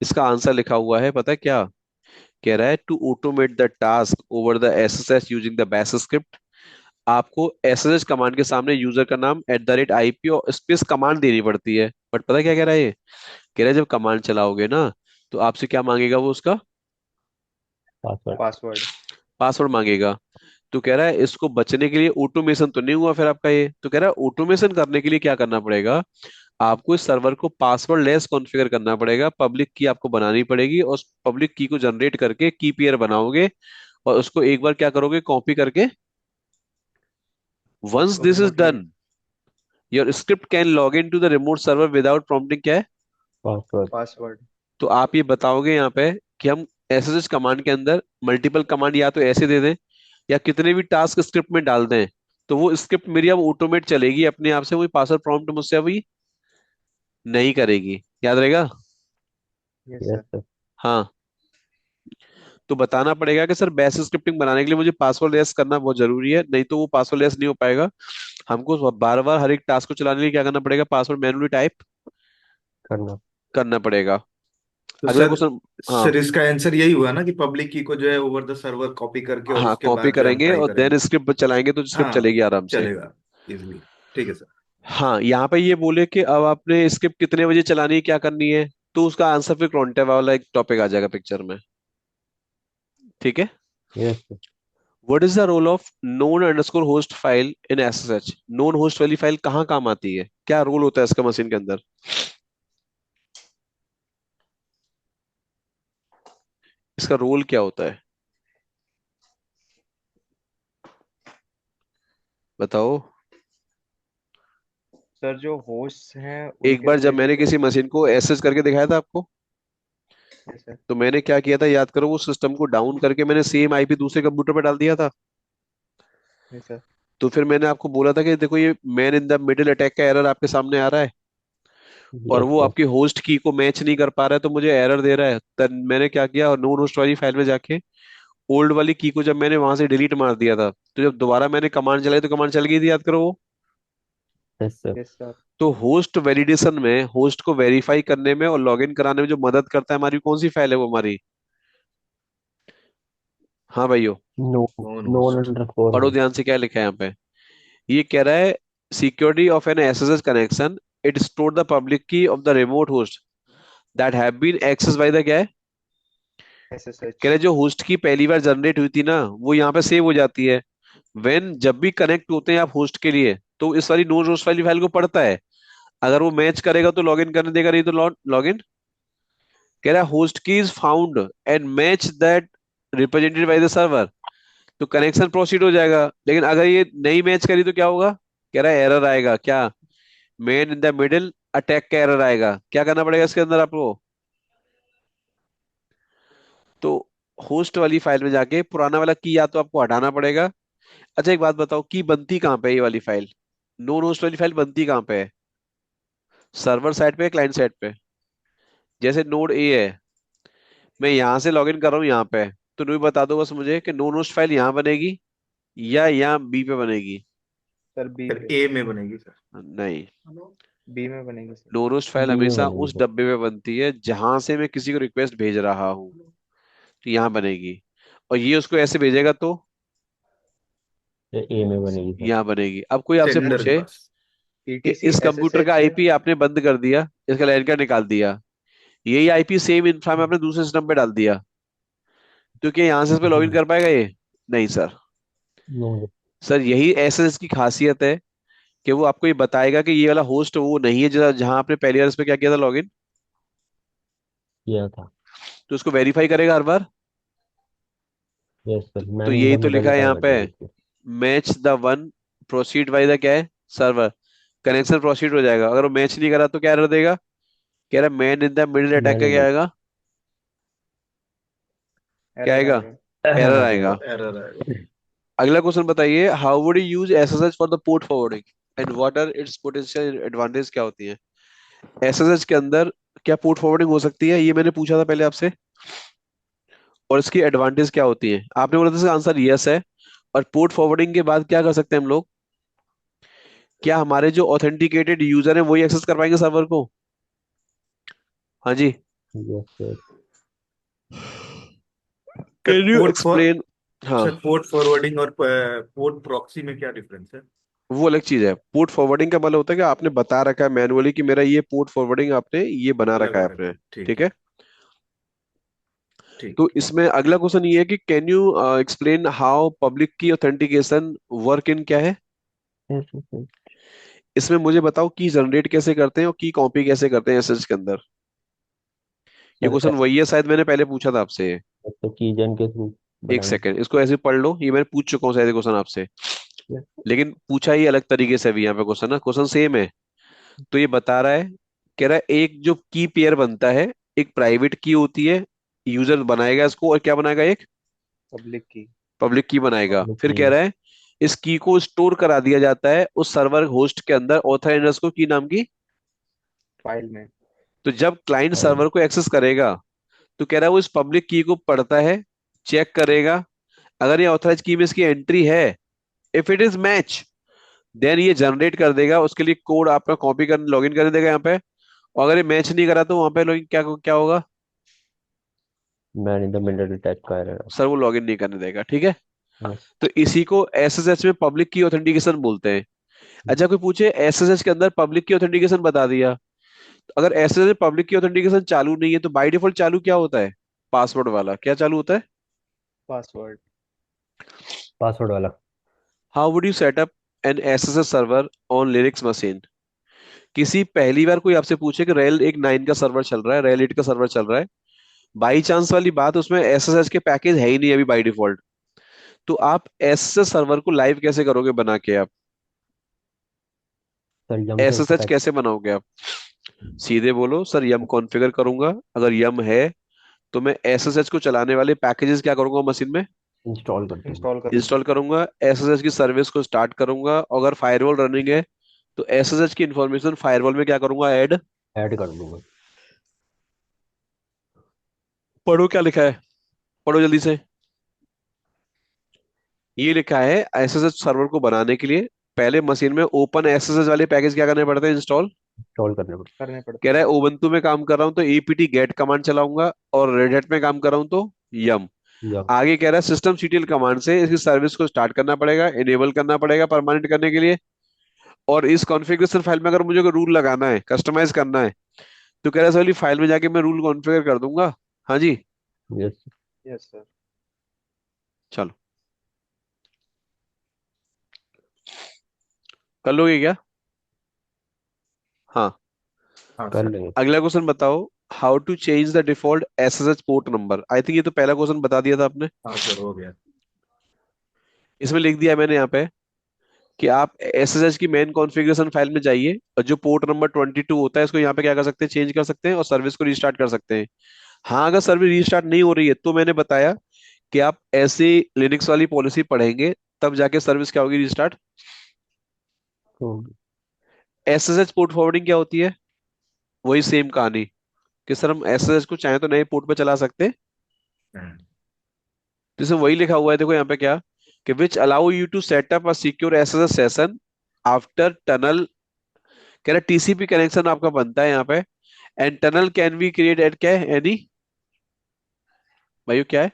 इसका आंसर लिखा हुआ है, पता है क्या? कह रहा है to automate the task over the SSH using the bash script, आपको SSH कमांड के सामने यूजर का नाम @IP और स्पेस कमांड देनी पड़ती है। बट पता है क्या कह रहा है ये? कह रहा है जब कमांड चलाओगे ना, तो आपसे क्या मांगेगा वो, उसका पासवर्ड। पासवर्ड। पासवर्ड मांगेगा। तो कह रहा है इसको बचने के लिए ऑटोमेशन तो नहीं हुआ फिर आपका ये, तो कह रहा है ऑटोमेशन करने के लिए क्या करना पड़ेगा, आपको इस सर्वर को पासवर्ड लेस कॉन्फ़िगर करना पड़ेगा, पब्लिक की आपको बनानी पड़ेगी, और उस पब्लिक की को जनरेट करके की पेयर बनाओगे, और उसको एक बार क्या करोगे, कॉपी करके। वंस उसको this is remotely. Done, your script can log in to the remote server without prompting, क्या है? पासवर्ड। पासवर्ड। तो आप ये बताओगे यहाँ पे कि हम SSH कमांड के अंदर मल्टीपल कमांड या तो ऐसे दे दें, या कितने भी टास्क स्क्रिप्ट में डाल दें, तो वो स्क्रिप्ट मेरी अब ऑटोमेट चलेगी अपने आप से, वही पासवर्ड प्रॉम्प्ट मुझसे अभी नहीं करेगी। याद रहेगा? Yes yes sir. सर। हाँ। तो बताना पड़ेगा कि सर बैश स्क्रिप्टिंग बनाने के लिए मुझे पासवर्ड लेस करना बहुत जरूरी है, नहीं तो वो पासवर्ड लेस नहीं हो पाएगा। हमको बार बार हर एक टास्क को चलाने के लिए क्या करना पड़ेगा, पासवर्ड मैन्युअली टाइप करना। करना पड़ेगा। तो अगला सर क्वेश्चन। हाँ। सर इसका आंसर यही हुआ ना कि पब्लिक की को जो है ओवर द सर्वर कॉपी करके और हाँ उसके कॉपी बाद जो है हम करेंगे ट्राई और देन करेंगे। स्क्रिप्ट चलाएंगे तो स्क्रिप्ट हाँ चलेगी आराम से। चलेगा इजिली। ठीक है सर। हाँ यहाँ पे ये बोले कि अब आपने स्क्रिप्ट कितने बजे चलानी है, क्या करनी है, तो उसका आंसर फिर क्वांटिफाई वाला एक टॉपिक आ जाएगा पिक्चर में, ठीक है। Yes sir. What is the role of known underscore host file in SSH? Known host वाली फाइल कहाँ काम आती है, क्या रोल होता है इसका मशीन के अंदर? इसका रोल क्या होता है, बताओ। सर जो होस्ट हैं एक उनके बार जब रिलेटेड मैंने तो। किसी मशीन को एसएच करके दिखाया था आपको, यस सर। तो मैंने क्या किया था याद करो, वो सिस्टम को डाउन करके मैंने सेम IP दूसरे कंप्यूटर पे डाल दिया था। Yes sir. तो फिर मैंने आपको बोला था कि देखो ये man in the middle attack का एरर आपके सामने आ रहा है, और यस वो सर। आपकी होस्ट की को मैच नहीं कर पा रहा है, तो मुझे एरर दे रहा है। तब मैंने क्या किया, और नोन होस्ट वाली फाइल में जाके ओल्ड वाली की को जब मैंने वहां से डिलीट मार दिया था, तो जब दोबारा मैंने कमांड चलाई तो कमांड चल गई थी, याद करो वो। Yes sir. Yes sir. तो होस्ट वैलिडेशन में, होस्ट को वेरीफाई करने में और लॉगिन कराने में जो मदद करता है हमारी, कौन सी फाइल है वो हमारी? हाँ भाइयों, no. Non known host. Underscore पढ़ो ध्यान होस्ट। से क्या लिखा है यहाँ पे। ये कह रहा है security of an SSH connection, it store the public key of the remote host that have been access by the, क्या है? कह SSH। रहे हैं जो होस्ट की पहली बार जनरेट हुई थी ना, वो यहाँ पे सेव हो जाती है। वेन जब भी कनेक्ट होते हैं आप होस्ट के लिए, तो इस वाली नो होस्ट वाली फाइल को पढ़ता है। अगर वो मैच करेगा तो लॉगिन करने देगा, नहीं तो लॉगिन। कह रहा है होस्ट की is found and match that represented by the server, तो कनेक्शन प्रोसीड हो जाएगा। लेकिन अगर ये नहीं मैच करी तो क्या होगा? कह रहा है एरर आएगा, क्या? Man in the middle attack का एरर आएगा। क्या करना पड़ेगा इसके अंदर आपको? तो होस्ट वाली फाइल में जाके पुराना वाला की या तो आपको हटाना पड़ेगा। अच्छा एक बात बताओ, की बनती कहाँ पे है ये वाली फाइल? नोन होस्ट वाली फाइल बनती कहाँ पे है? सर्वर साइड पे, क्लाइंट साइड पे? जैसे नोड ए है, मैं यहाँ से लॉगिन कर रहा हूँ यहाँ पे, तो नहीं बता दो बस मुझे कि नोन होस्ट फाइल यहाँ बनेगी या यहाँ बी पे बनेगी? सर बी सर पे, ए में बनेगी सर। नहीं, बी में बनेगी सर। नोन होस्ट फाइल बी में हमेशा बनेगी उस सर। डब्बे में बनती है जहां से मैं किसी को रिक्वेस्ट भेज रहा हूँ, तो यहाँ बनेगी। और ये उसको ऐसे भेजेगा तो ये ए में बनेगी सर। यहाँ बनेगी। अब कोई आपसे सेंडर के पूछे पास। कि ईटीसी इस कंप्यूटर का एसएसएच। आईपी आपने बंद कर दिया, इसका लैन कार्ड निकाल दिया, यही आईपी सेम इंफ्रा में आपने दूसरे सिस्टम पे डाल दिया, तो क्या यहाँ से इस पे लॉगिन कर पाएगा ये? नहीं सर। नो। सर यही एसएसएच की खासियत है कि वो आपको ये बताएगा कि ये वाला होस्ट वो नहीं है जहाँ जहाँ आपने पहली बार इस पे क्या किया था, लॉगिन। किया था। तो उसको वेरीफाई करेगा हर बार। यस सर, तो मैन इन यही द तो मिडल लिखा है का यहाँ पे, बैठेगा इसमें। Match the one, proceed bye the क्या है, सर्वर, कनेक्शन प्रोसीड हो जाएगा। अगर वो मैच नहीं करा तो क्या एरर देगा? कह रहा man in the middle attack man का इन क्या द आएगा? क्या एरर आएगा? आएगा। एरर एरर आएगा। आएगा। एरर आएगा। अगला क्वेश्चन बताइए, how would you use SSH for the port forwarding and what are its potential advantage? क्या होती है एसएसएच के अंदर? क्या पोर्ट फॉरवर्डिंग हो सकती है, ये मैंने पूछा था पहले आपसे। और इसकी एडवांटेज क्या होती है? आपने बोला था इसका आंसर यस है। और पोर्ट फॉरवर्डिंग के बाद क्या कर सकते हैं हम लोग? क्या हमारे जो ऑथेंटिकेटेड यूजर है वही एक्सेस कर पाएंगे सर्वर को? हाँ जी। Yes sir. Sir can you port for explain? हाँ, सर पोर्ट फॉरवर्डिंग और पोर्ट प्रॉक्सी में क्या डिफरेंस है? वो अलग चीज है। पोर्ट फॉरवर्डिंग का मतलब होता है कि आपने बता रखा है मैनुअली कि मेरा ये पोर्ट फॉरवर्डिंग आपने ये बना रखा है लगा आपने। रखा, ठीक ठीक है। है। ठीक। तो इसमें अगला क्वेश्चन ये है कि can you explain how public की ऑथेंटिकेशन वर्क इन क्या है? Yes sir. इसमें मुझे बताओ की जनरेट कैसे करते हैं और की कॉपी कैसे करते हैं एसएच के अंदर। ये सर क्वेश्चन वही है, शायद मैंने पहले पूछा था आपसे। तो कीजन के थ्रू एक बनाएंगे। सेकंड, इसको ऐसे पढ़ लो, ये मैंने पूछ चुका हूँ शायद क्वेश्चन आपसे, यस। लेकिन पूछा ही अलग तरीके से भी। यहाँ पे क्वेश्चन ना, क्वेश्चन सेम है। तो ये बता रहा है, कह रहा है एक जो की पेयर बनता है, एक प्राइवेट की होती है, यूजर बनाएगा इसको, और क्या बनाएगा, एक पब्लिक की पब्लिक की बनाएगा। फिर लिखी कह रहा है इस की को स्टोर करा दिया जाता है उस सर्वर होस्ट के अंदर ऑथर अंडरस्कोर की नाम की। फाइल में। तो जब क्लाइंट फाइल। सर्वर को एक्सेस करेगा, तो कह रहा है वो इस पब्लिक की को पढ़ता है, चेक करेगा, अगर ये ऑथराइज की में इसकी एंट्री है, if it is match, then ये जनरेट कर देगा, उसके लिए कोड आपका कॉपी कर लॉगिन कर देगा यहाँ पे। और अगर ये मैच नहीं करा तो वहां पे लॉगिन क्या क्या होगा? Man in the middle attack का एरर। सर वो लॉगिन नहीं करने देगा। ठीक है। यस। तो इसी को एसएसएच में पब्लिक की ऑथेंटिकेशन बोलते हैं। अच्छा कोई पूछे एसएसएच के अंदर पब्लिक की ऑथेंटिकेशन बता दिया, तो अगर एसएसएच में पब्लिक की ऑथेंटिकेशन चालू नहीं है तो बाय डिफॉल्ट चालू क्या होता है? पासवर्ड वाला क्या चालू होता है? पासवर्ड। पासवर्ड वाला। How would you set up an SSH server on Linux machine? किसी पहली बार कोई आपसे पूछे कि रेल एक 9 का सर्वर चल रहा है, रेल 8 का सर्वर चल रहा है, बाई चांस वाली बात, उसमें एसएसएच के पैकेज है ही नहीं अभी बाई डिफॉल्ट, तो आप एसएसएच सर्वर को लाइव कैसे करोगे बना के आप? सर यम से उसको एसएसएच पैक। कैसे बनाओगे आप? सीधे बोलो सर यम कॉन्फ़िगर करूंगा। अगर यम है तो मैं एसएसएच को चलाने वाले पैकेजेस क्या करूंगा मशीन में? इंस्टॉल कर दूंगा। इंस्टॉल कर दूंगा। इंस्टॉल करूंगा, एसएसएच की सर्विस को स्टार्ट करूंगा। अगर फायरवॉल रनिंग है तो एसएसएच की इंफॉर्मेशन फायरवॉल में क्या करूंगा, ऐड। ऐड कर दूंगा। पढ़ो क्या लिखा है, पढ़ो जल्दी से। ये लिखा है एसएसएच सर्वर को बनाने के लिए पहले मशीन में ओपन एसएसएच वाले पैकेज क्या करने पड़ते हैं, इंस्टॉल। इंस्टॉल करने पड़ते। करने कह पड़ते रहा हैं। है उबंटू में काम कर रहा हूं तो एपीटी गेट कमांड चलाऊंगा, और रेड हैट में काम कर रहा हूं तो यम। यम। आगे कह रहा है सिस्टम सीटीएल कमांड से इसकी सर्विस को स्टार्ट करना पड़ेगा, इनेबल करना पड़ेगा परमानेंट करने के लिए। और इस कॉन्फ़िगरेशन फाइल में अगर मुझे कोई रूल लगाना है, कस्टमाइज करना है, तो कह रहा है इस वाली फाइल में जाके मैं रूल कॉन्फ़िगर कर दूंगा। हाँ जी। यस। Yes sir. चलो कर लोगे क्या? हाँ। हाँ कर सर। लेंगे। अगला क्वेश्चन बताओ, how to change the default SSH port number? I think ये तो पहला क्वेश्चन बता दिया था आपने। हाँ सर, हो गया। इसमें लिख दिया मैंने यहाँ पे कि आप एसएसएच की मेन कॉन्फ़िगरेशन फाइल में जाइए, और जो पोर्ट नंबर 22 होता है इसको यहाँ पे क्या कर सकते हैं, चेंज कर सकते हैं और सर्विस को रिस्टार्ट कर सकते हैं। हाँ, अगर सर्विस रीस्टार्ट नहीं हो रही है तो मैंने बताया कि आप ऐसी लिनक्स वाली पॉलिसी पढ़ेंगे, तब जाके सर्विस क्या होगी रीस्टार्ट। तो एसएसएच पोर्ट फॉरवर्डिंग क्या होती है? वही सेम कहानी कि सर हम एसएसएच को चाहे तो नए पोर्ट पे चला सकते हैं। हम्म। जैसे वही लिखा हुआ है, देखो यहाँ पे क्या, कि which allow you to set up a secure SSH session after tunnel. कह रहा टीसीपी कनेक्शन आपका बनता है यहाँ पे, and tunnel can be create at क्या है एनी। भाई क्या है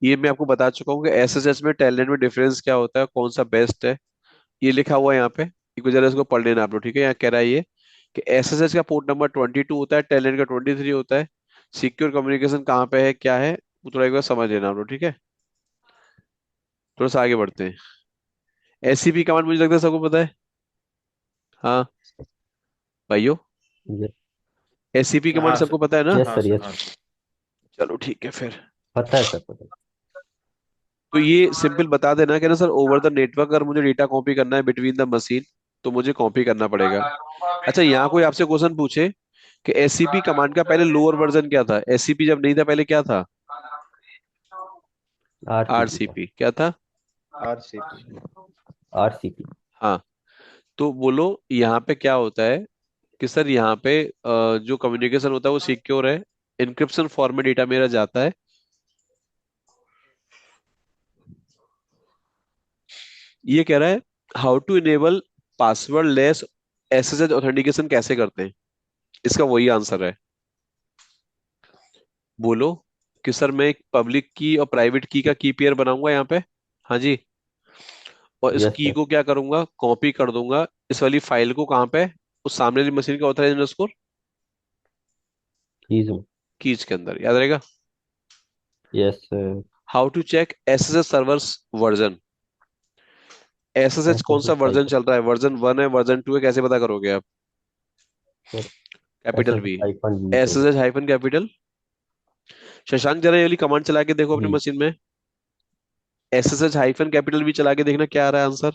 ये, मैं आपको बता चुका हूँ कि एसएसएच में टेलनेट में डिफरेंस क्या होता है, कौन सा बेस्ट है। ये लिखा हुआ है यहाँ पे, एक जरा इसको पढ़ लेना आप लोग, ठीक है। यहाँ कह रहा है ये कि एसएसएच का पोर्ट नंबर 22 होता है, टेलनेट का 23 होता है। सिक्योर कम्युनिकेशन कहाँ पे है, क्या है, वो थोड़ा एक बार समझ लेना आप लोग, ठीक है। थोड़ा सा आगे बढ़ते हैं। एससीपी कमांड मुझे लगता है सबको पता है। हाँ भाइयों, ये एससीपी कमांड हाँ सबको सर। पता है ना। यस हाँ सर, सर। यस। हाँ सर। चलो ठीक है फिर। पता है सर, पता है। तो ये सिंपल बता देना कि ना सर, ओवर द नेटवर्क अगर मुझे डेटा कॉपी करना है बिटवीन द मशीन, तो मुझे कॉपी करना पड़ेगा। अच्छा, यहाँ कोई आपसे क्वेश्चन पूछे कि एससीपी कमांड का पहले लोअर वर्जन क्या था, एससीपी जब नहीं था पहले क्या था, आरसीपी था। आरसीपी क्या था। आरसीपी। आरसीपी। हाँ, तो बोलो यहाँ पे क्या होता है कि सर यहाँ पे जो कम्युनिकेशन होता है वो सिक्योर है, इनक्रिप्शन फॉर्म में डेटा मेरा जाता है। ये कह रहा है how to enable passwordless SSH authentication कैसे करते हैं, इसका वही आंसर है। बोलो कि सर मैं एक पब्लिक की और प्राइवेट की का की पेयर बनाऊंगा यहाँ पे। हाँ जी। और इस यस की सर। को क्या करूंगा, कॉपी कर दूंगा इस वाली फाइल को, कहाँ पे, उस सामने वाली मशीन का ऑथराइज अंडरस्कोर कीज में। कीज के अंदर, याद रहेगा। Yes sir. How to check SSH servers version, SSH कौन सा एसएसएच वर्जन हाइफन। चल रहा है, वर्जन 1 है वर्जन 2 है, कैसे पता करोगे आप। Sir capital SSH V, hyphen V पे। SSH hyphen capital. शशांक जरा ये वाली कमांड चला के देखो अपनी वी। मशीन में, एसएसएच हाइफन कैपिटल भी चला के देखना क्या आ रहा है आंसर।